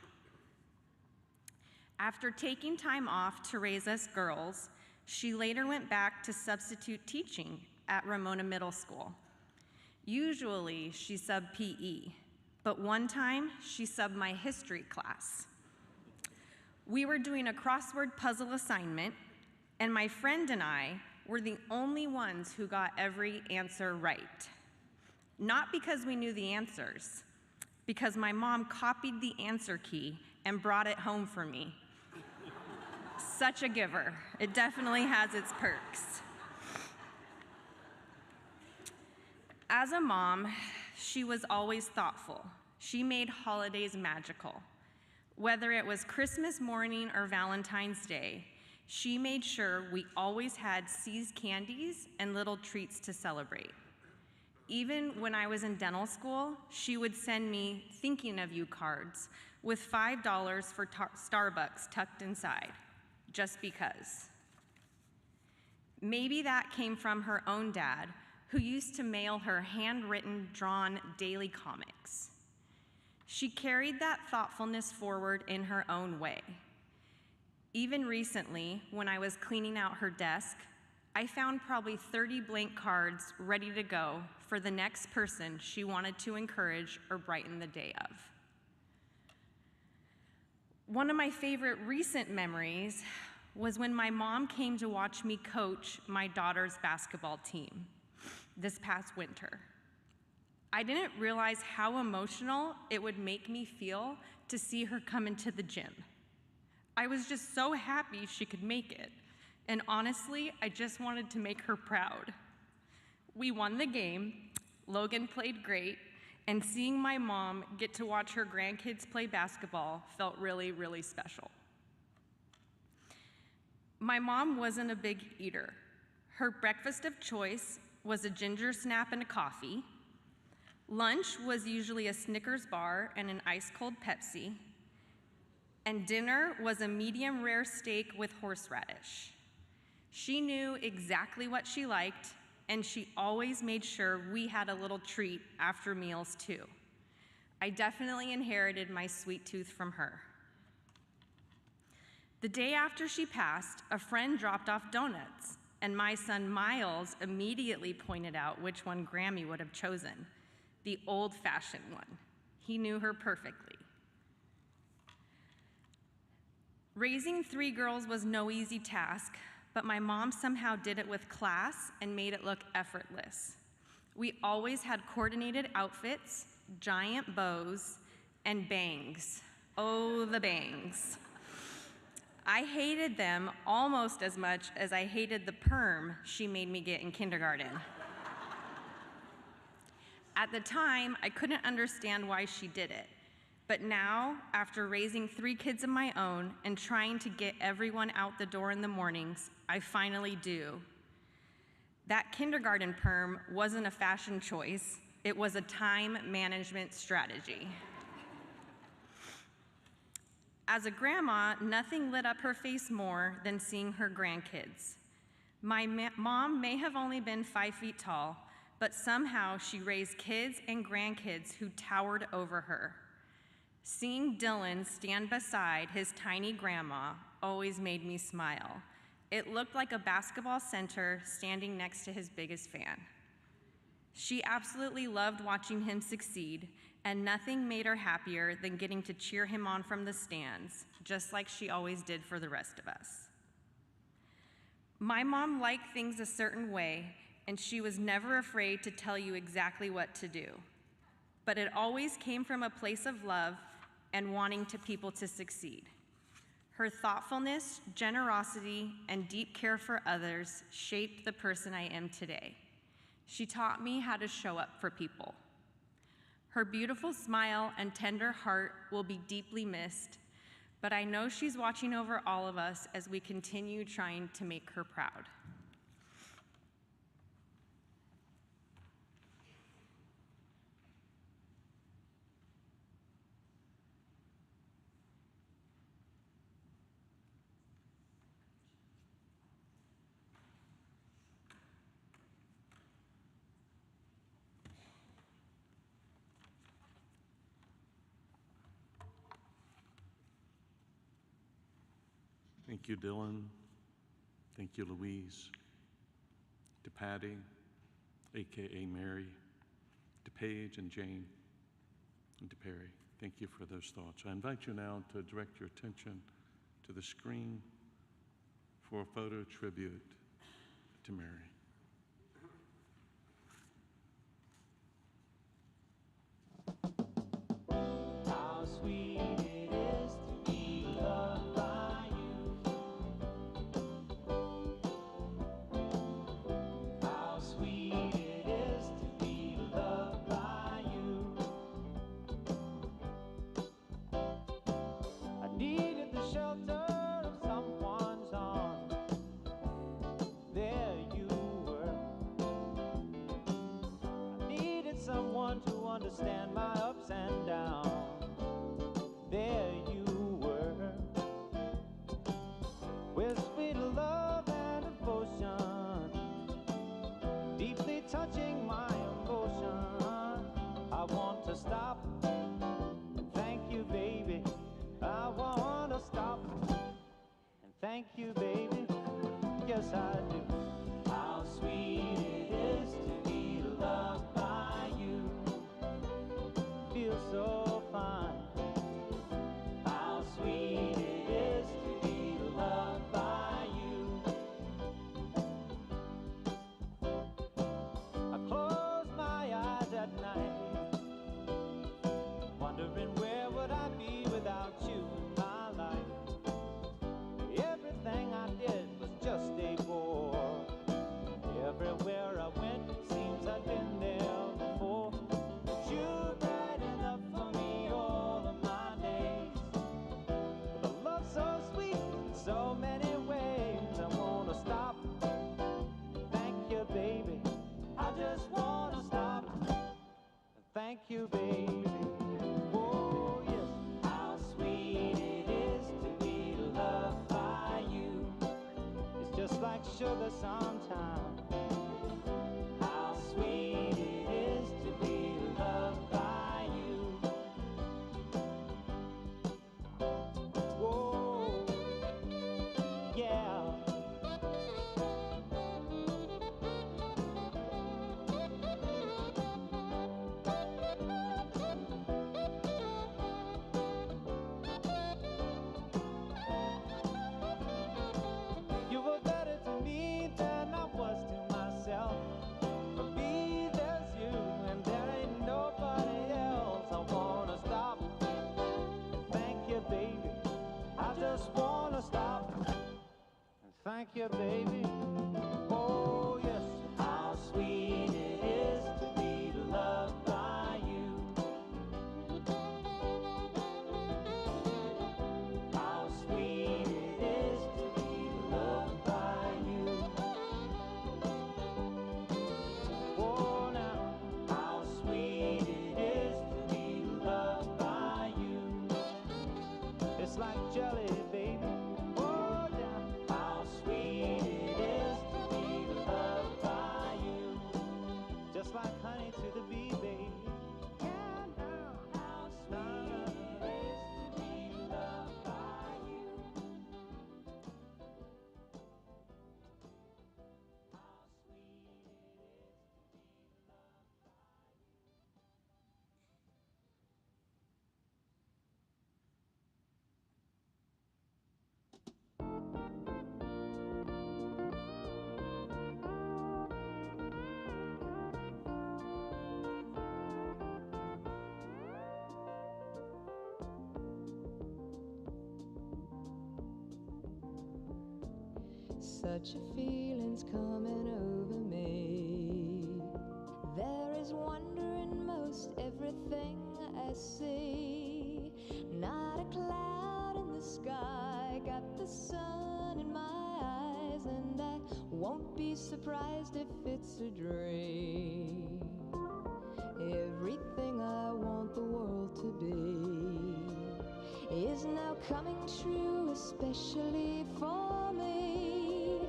After taking time off to raise us girls, she later went back to substitute teaching at Ramona Middle School. Usually, she subbed PE, but one time, she subbed my history class. We were doing a crossword puzzle assignment, and my friend and I were the only ones who got every answer right. Not because we knew the answers, because my mom copied the answer key and brought it home for me. Such a giver. It definitely has its perks. As a mom, she was always thoughtful. She made holidays magical. Whether it was Christmas morning or Valentine's Day, she made sure we always had seized candies and little treats to celebrate. Even when I was in dental school, she would send me thinking of you cards with $5 for Starbucks tucked inside, just because. Maybe that came from her own dad, who used to mail her handwritten, drawn daily comics. She carried that thoughtfulness forward in her own way. Even recently, when I was cleaning out her desk, I found probably 30 blank cards ready to go for the next person she wanted to encourage or brighten the day of. One of my favorite recent memories was when my mom came to watch me coach my daughter's basketball team this past winter. I didn't realize how emotional it would make me feel to see her come into the gym. I was just so happy she could make it, and honestly, I just wanted to make her proud. We won the game, Logan played great, and seeing my mom get to watch her grandkids play basketball felt really, really special. My mom wasn't a big eater. Her breakfast of choice was a ginger snap and a coffee. Lunch was usually a Snickers bar and an ice-cold Pepsi. And dinner was a medium rare steak with horseradish. She knew exactly what she liked, and she always made sure we had a little treat after meals too. I definitely inherited my sweet tooth from her. The day after she passed, a friend dropped off donuts, and my son Miles immediately pointed out which one Grammy would have chosen, the old-fashioned one. He knew her perfectly. Raising 3 girls was no easy task, but my mom somehow did it with class and made it look effortless. We always had coordinated outfits, giant bows, and bangs. Oh, the bangs. I hated them almost as much as I hated the perm she made me get in kindergarten. At the time, I couldn't understand why she did it. But now, after raising 3 kids of my own and trying to get everyone out the door in the mornings, I finally do. That kindergarten perm wasn't a fashion choice, it was a time management strategy. As a grandma, nothing lit up her face more than seeing her grandkids. My mom may have only been 5 feet tall, but somehow she raised kids and grandkids who towered over her. Seeing Dylan stand beside his tiny grandma always made me smile. It looked like a basketball center standing next to his biggest fan. She absolutely loved watching him succeed, and nothing made her happier than getting to cheer him on from the stands, just like she always did for the rest of us. My mom liked things a certain way, and she was never afraid to tell you exactly what to do. But it always came from a place of love and wanting people to succeed. Her thoughtfulness, generosity, and deep care for others shaped the person I am today. She taught me how to show up for people. Her beautiful smile and tender heart will be deeply missed, but I know she's watching over all of us as we continue trying to make her proud. Thank you, Dylan. Thank you, Louise. To Patty, AKA Mary, to Paige and Jane, and to Peri. Thank you for those thoughts. I invite you now to direct your attention to the screen for a photo tribute to Mary. How sweet it is to be loved by you. How sweet it is to be loved by you. understand my ups and downs. There you were, with sweet love and devotion, deeply touching my emotion. I want to stop and thank you, baby. I want to stop and thank you, baby. Yes, I do. How sweet it is to be loved by you. Feels so fine. How sweet it is to be loved by you. I close my eyes at night, wondering where would I be without you in my life. Everything I did was just a bore. Everywhere I went, seems I'd been there before. But you're bright enough for me all of my days. With a love so sweet in so many ways. I wanna stop, thank you, baby. I just wanna stop, thank you, baby. Oh yes, how sweet it is to be loved by you. It's just like sugar sometimes. How sweet it is to be loved by you. Whoa, yeah. You were better to me than I was to myself. For me, there's you, and there ain't nobody else. I wanna stop and thank you, baby. I just wanna stop and thank you, baby. Oh yes, how sweet it is to be loved by you. How sweet it is to be loved by you. Oh now, how sweet it is to be loved by you. It's like jelly, baby. Oh yeah, how sweet it is to be loved by you. Just like honey to the bee, baby. Yeah, now, how sweet it is to be loved by you. How sweet it is to be loved by you. Such a feeling's coming over me. There is wonder in most everything I see. Not a cloud in the sky, got the sun in my eyes, and I won't be surprised if it's a dream. Everything I want the world to be is now coming true, especially for me.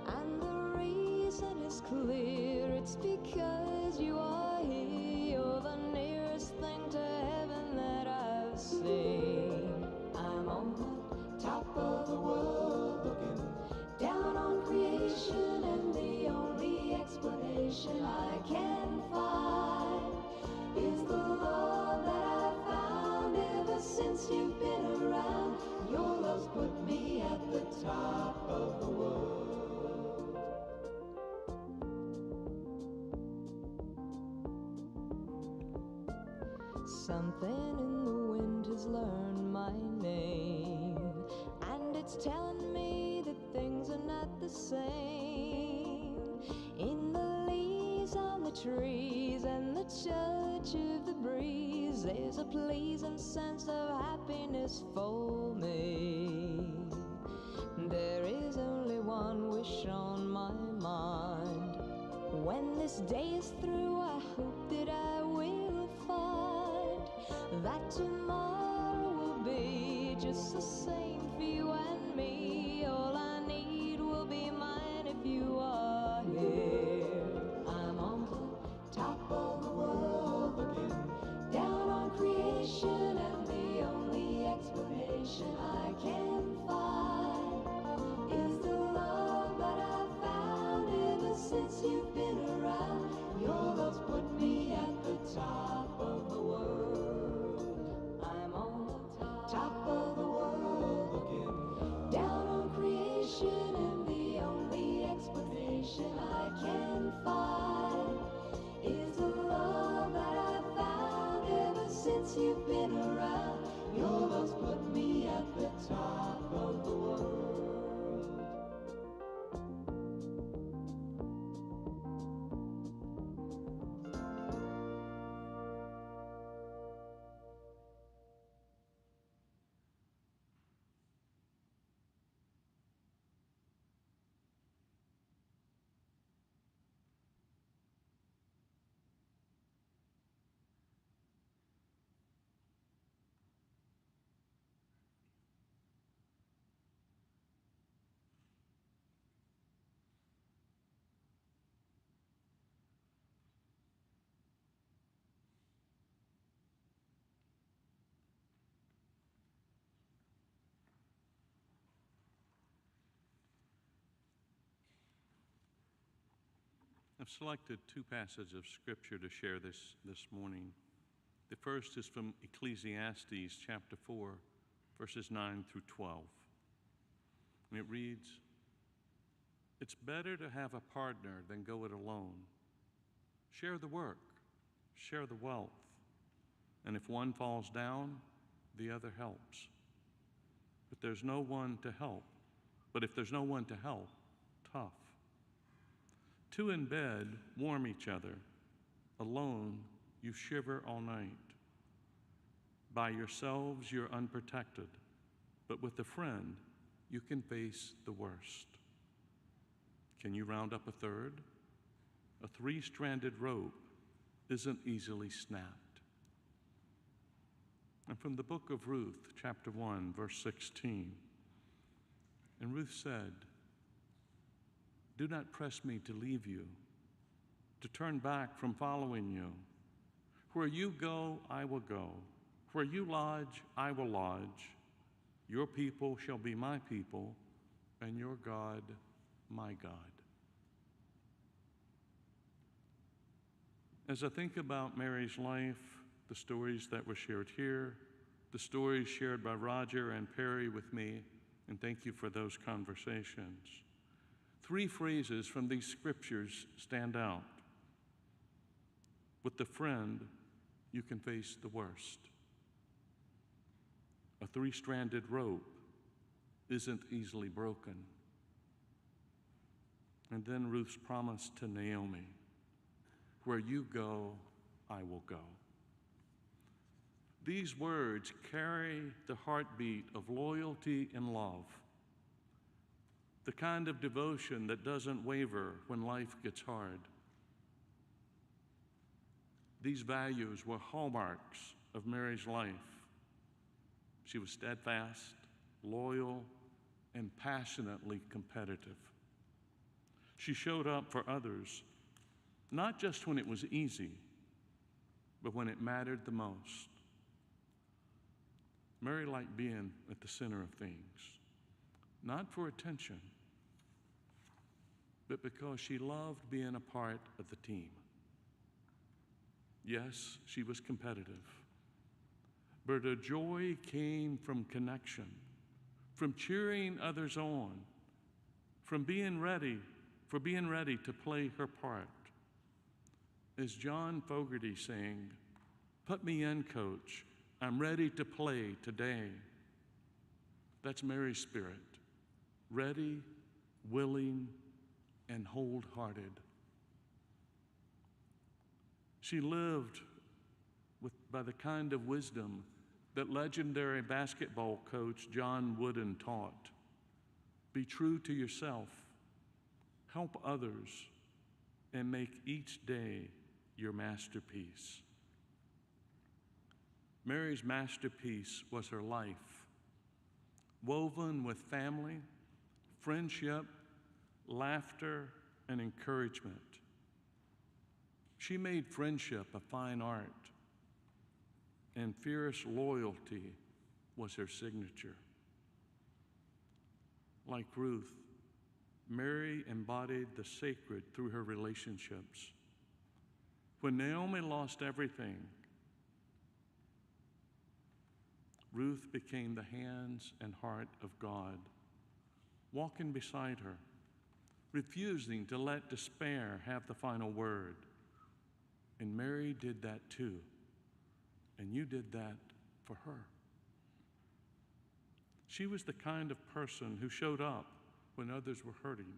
And the reason is clear, it's because you are here. You're the nearest thing to heaven that I've seen. I'm on the top of the world, looking down on creation, and the only explanation I can find is the love that I've found ever since you've been around. Your love's put me at the top of the world. Something in the wind has learned my name, and it's telling me that things are not the same. In the leaves on the trees and the touch of the breeze, there's a pleasing sense of happiness for me. There is only one wish on my mind. When this day is through, I hope that I will find that tomorrow will be just the same for you and me. All I need will be mine if you are here. I'm on the top of the world looking down on creation, and the only explanation I can find is the love that I've found ever since you've been around. Your love's put me at the top of the world. I'm on the top of the world looking down on creation, and the only explanation I can find is the love that I've found ever since you've been around. Your love's put me at the top of the world. I've selected two passages of Scripture to share this morning. The first is from Ecclesiastes chapter 4, verses 9 through 12. And it reads, "It's better to have a partner than go it alone. Share the work, share the wealth, and if one falls down, the other helps. But if there's no one to help, tough. Two in bed warm each other. Alone, you shiver all night. By yourselves, you're unprotected. But with a friend, you can face the worst. Can you round up a third? A three-stranded rope isn't easily snapped." And from the book of Ruth, chapter 1, verse 16. And Ruth said, "Do not press me to leave you, to turn back from following you. Where you go, I will go. Where you lodge, I will lodge. Your people shall be my people, and your God, my God." As I think about Mary's life, the stories that were shared here, the stories shared by Roger and Peri with me, and thank you for those conversations, three phrases from these scriptures stand out. With the friend, you can face the worst. A three-stranded rope isn't easily broken. And then Ruth's promise to Naomi, "Where you go, I will go." These words carry the heartbeat of loyalty and love, the kind of devotion that doesn't waver when life gets hard. These values were hallmarks of Mary's life. She was steadfast, loyal, and passionately competitive. She showed up for others, not just when it was easy, but when it mattered the most. Mary liked being at the center of things, not for attention, but because she loved being a part of the team. Yes, she was competitive, but her joy came from connection, from cheering others on, from being ready to play her part. As John Fogerty sang, "Put me in, coach. I'm ready to play today." That's Mary's spirit, ready, willing, and wholehearted. She lived by the kind of wisdom that legendary basketball coach John Wooden taught. Be true to yourself, help others, and make each day your masterpiece. Mary's masterpiece was her life, woven with family, friendship, laughter, and encouragement. She made friendship a fine art, and fierce loyalty was her signature. Like Ruth, Mary embodied the sacred through her relationships. When Naomi lost everything, Ruth became the hands and heart of God, walking beside her, refusing to let despair have the final word. And Mary did that too, and you did that for her. She was the kind of person who showed up when others were hurting,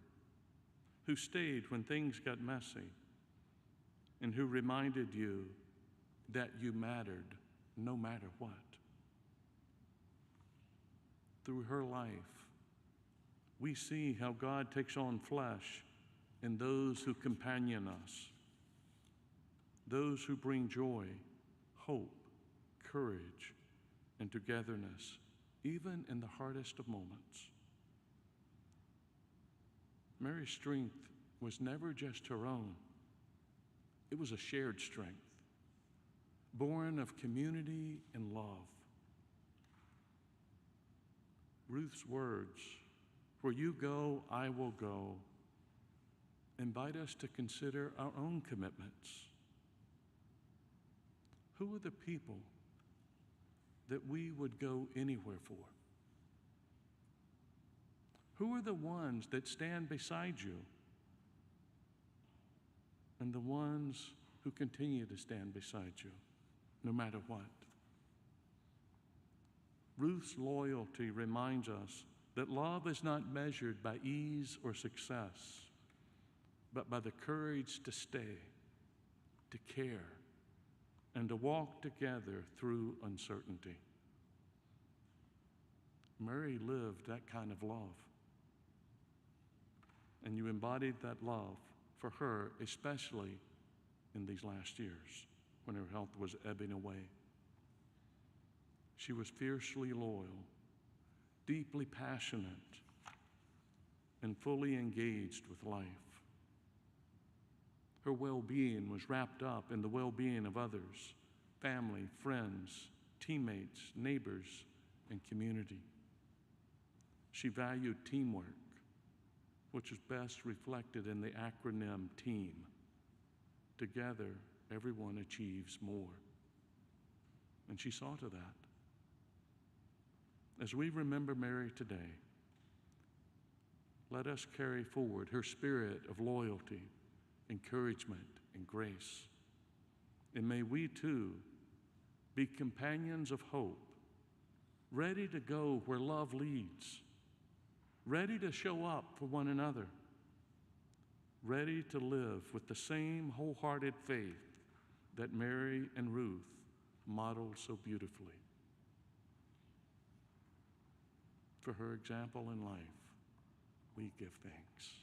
who stayed when things got messy, and who reminded you that you mattered no matter what. Through her life, we see how God takes on flesh in those who companion us, those who bring joy, hope, courage, and togetherness, even in the hardest of moments. Mary's strength was never just her own. It was a shared strength, born of community and love. Ruth's words, "Where you go, I will go," invite us to consider our own commitments. Who are the people that we would go anywhere for? Who are the ones that stand beside you and the ones who continue to stand beside you no matter what? Ruth's loyalty reminds us that love is not measured by ease or success, but by the courage to stay, to care, and to walk together through uncertainty. Mary lived that kind of love, and you embodied that love for her, especially in these last years when her health was ebbing away. She was fiercely loyal, deeply passionate, and fully engaged with life. Her well-being was wrapped up in the well-being of others, family, friends, teammates, neighbors, and community. She valued teamwork, which is best reflected in the acronym TEAM. Together, everyone achieves more. And she saw to that. As we remember Mary today, let us carry forward her spirit of loyalty, encouragement, and grace. And may we too be companions of hope, ready to go where love leads, ready to show up for one another, ready to live with the same wholehearted faith that Mary and Ruth modeled so beautifully. For her example in life, we give thanks.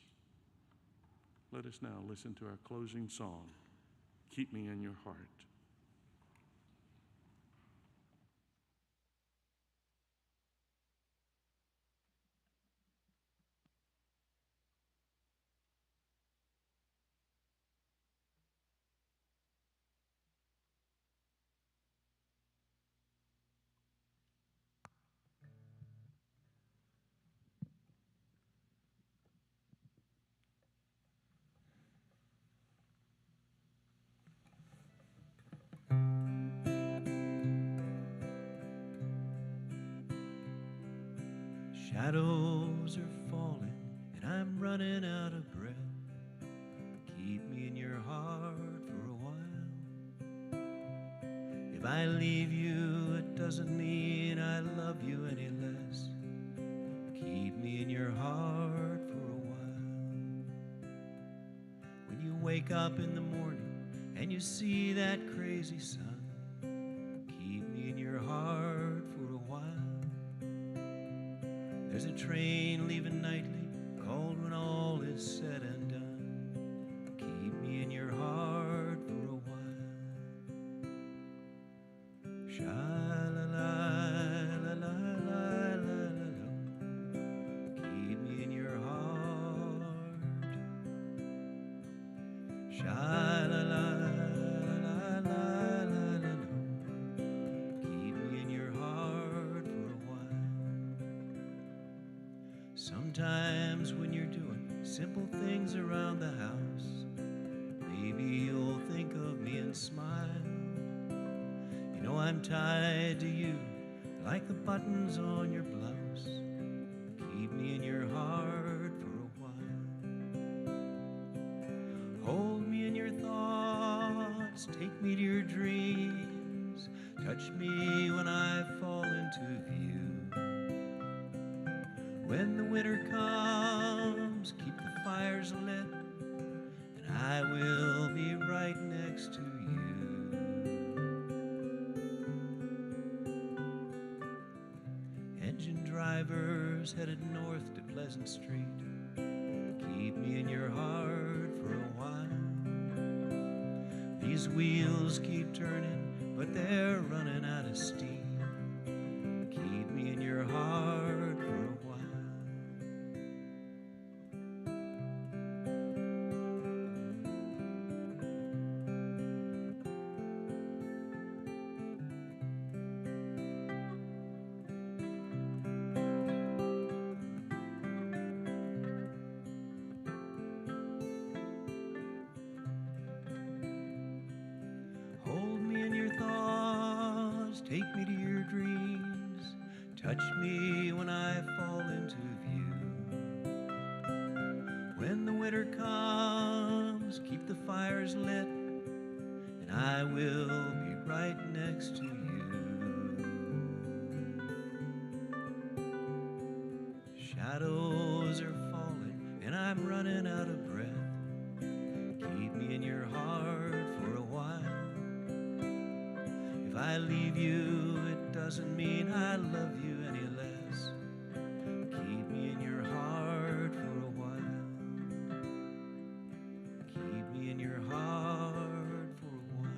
Let us now listen to our closing song, "Keep Me in Your Heart." Shadows are falling and I'm running out of breath. Keep me in your heart for a while. If I leave you, it doesn't mean I love you any less. Keep me in your heart for a while. When you wake up in the morning and you see that crazy sun, keep me in your heart for a while. There's a train leaving nightly, called when all is said and done. Keep me Sha-la-la-la-la-la-la. Keep me in your heart for a while. Sometimes when you're doing simple things around the house, maybe you'll think of me and smile. You know I'm tied to you like the buttons on your blouse. Keep me in your heart for a while. Hold me in your thoughts, take me to your dreams. Touch me when I fall into view. When the winter comes, keep the fires lit, and I will be right next to you. Engine drivers headed north to Pleasant Street, keep me in your heart for a while. These wheels keep turning, but they're running out of steam. Keep me in your heart for a while. Hold me in your thoughts, take me to your dreams. Touch me when I fall into view. When the winter comes, keep the fires lit, and I will be right next to you. Shadows are falling, and I'm running out of breath. Keep me in your heart for a while. If I leave you, it doesn't mean I love you any less. Keep me in your heart for a while. Keep me in your heart for a while.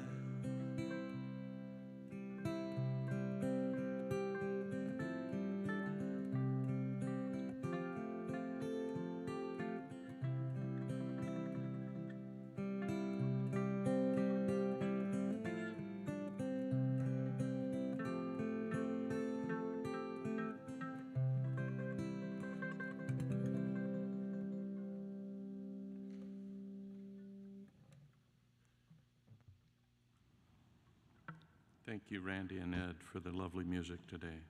Thank you, Randy and Ed, for the lovely music today.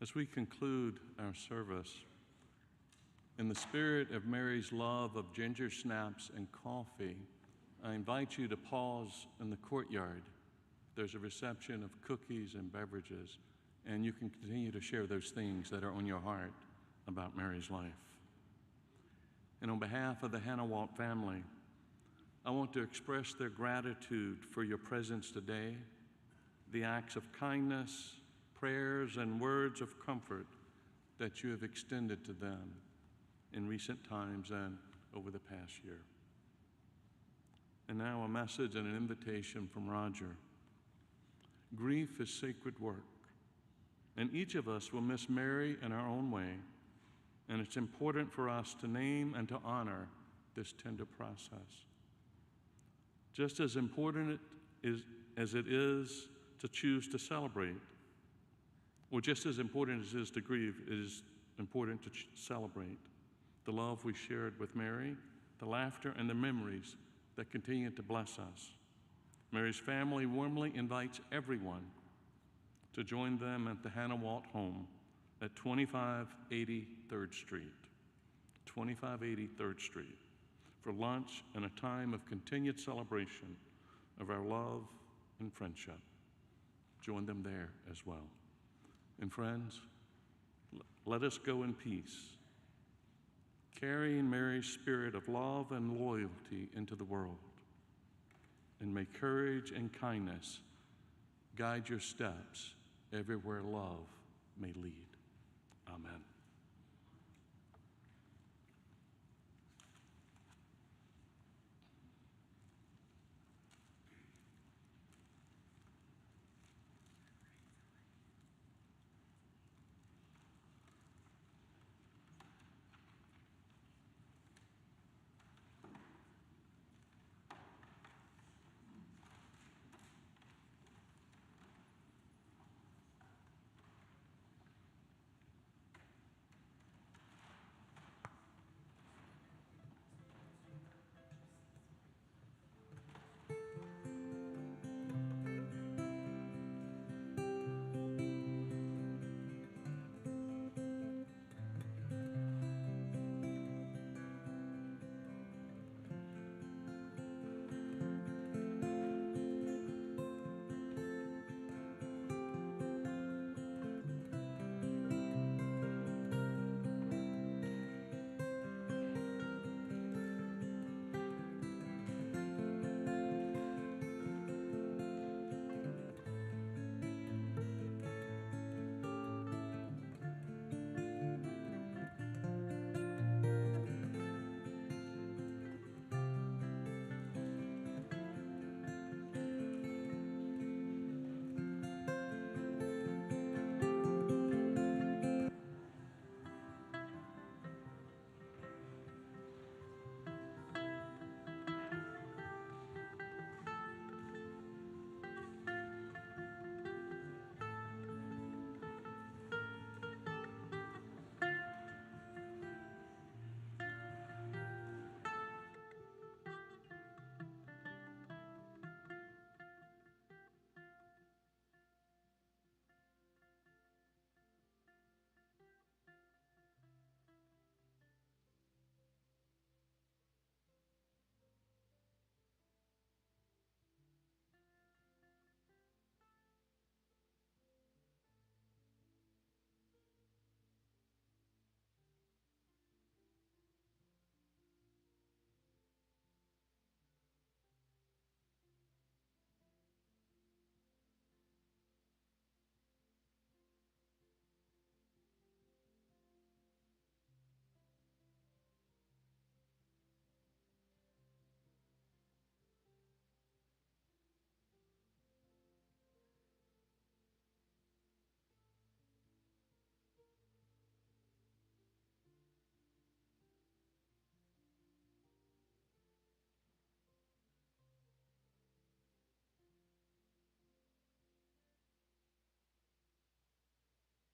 As we conclude our service, in the spirit of Mary's love of ginger snaps and coffee, I invite you to pause in the courtyard. There's a reception of cookies and beverages, and you can continue to share those things that are on your heart about Mary's life. And on behalf of the Hanawalt family, I want to express their gratitude for your presence today, the acts of kindness, prayers, and words of comfort that you have extended to them in recent times and over the past year. And now a message and an invitation from Roger. Grief is sacred work, and each of us will miss Mary in our own way, and it's important for us to name and to honor this tender process. Just as important as it is to choose to celebrate, or just as important as it is to grieve, it is important to celebrate the love we shared with Mary, the laughter and the memories that continue to bless us. Mary's family warmly invites everyone to join them at the Hanawalt home at 2580 3rd Street, 2580 3rd Street, for lunch and a time of continued celebration of our love and friendship. Join them there as well. And friends, let us go in peace, carrying Mary's spirit of love and loyalty into the world. And may courage and kindness guide your steps everywhere love may lead. Amen.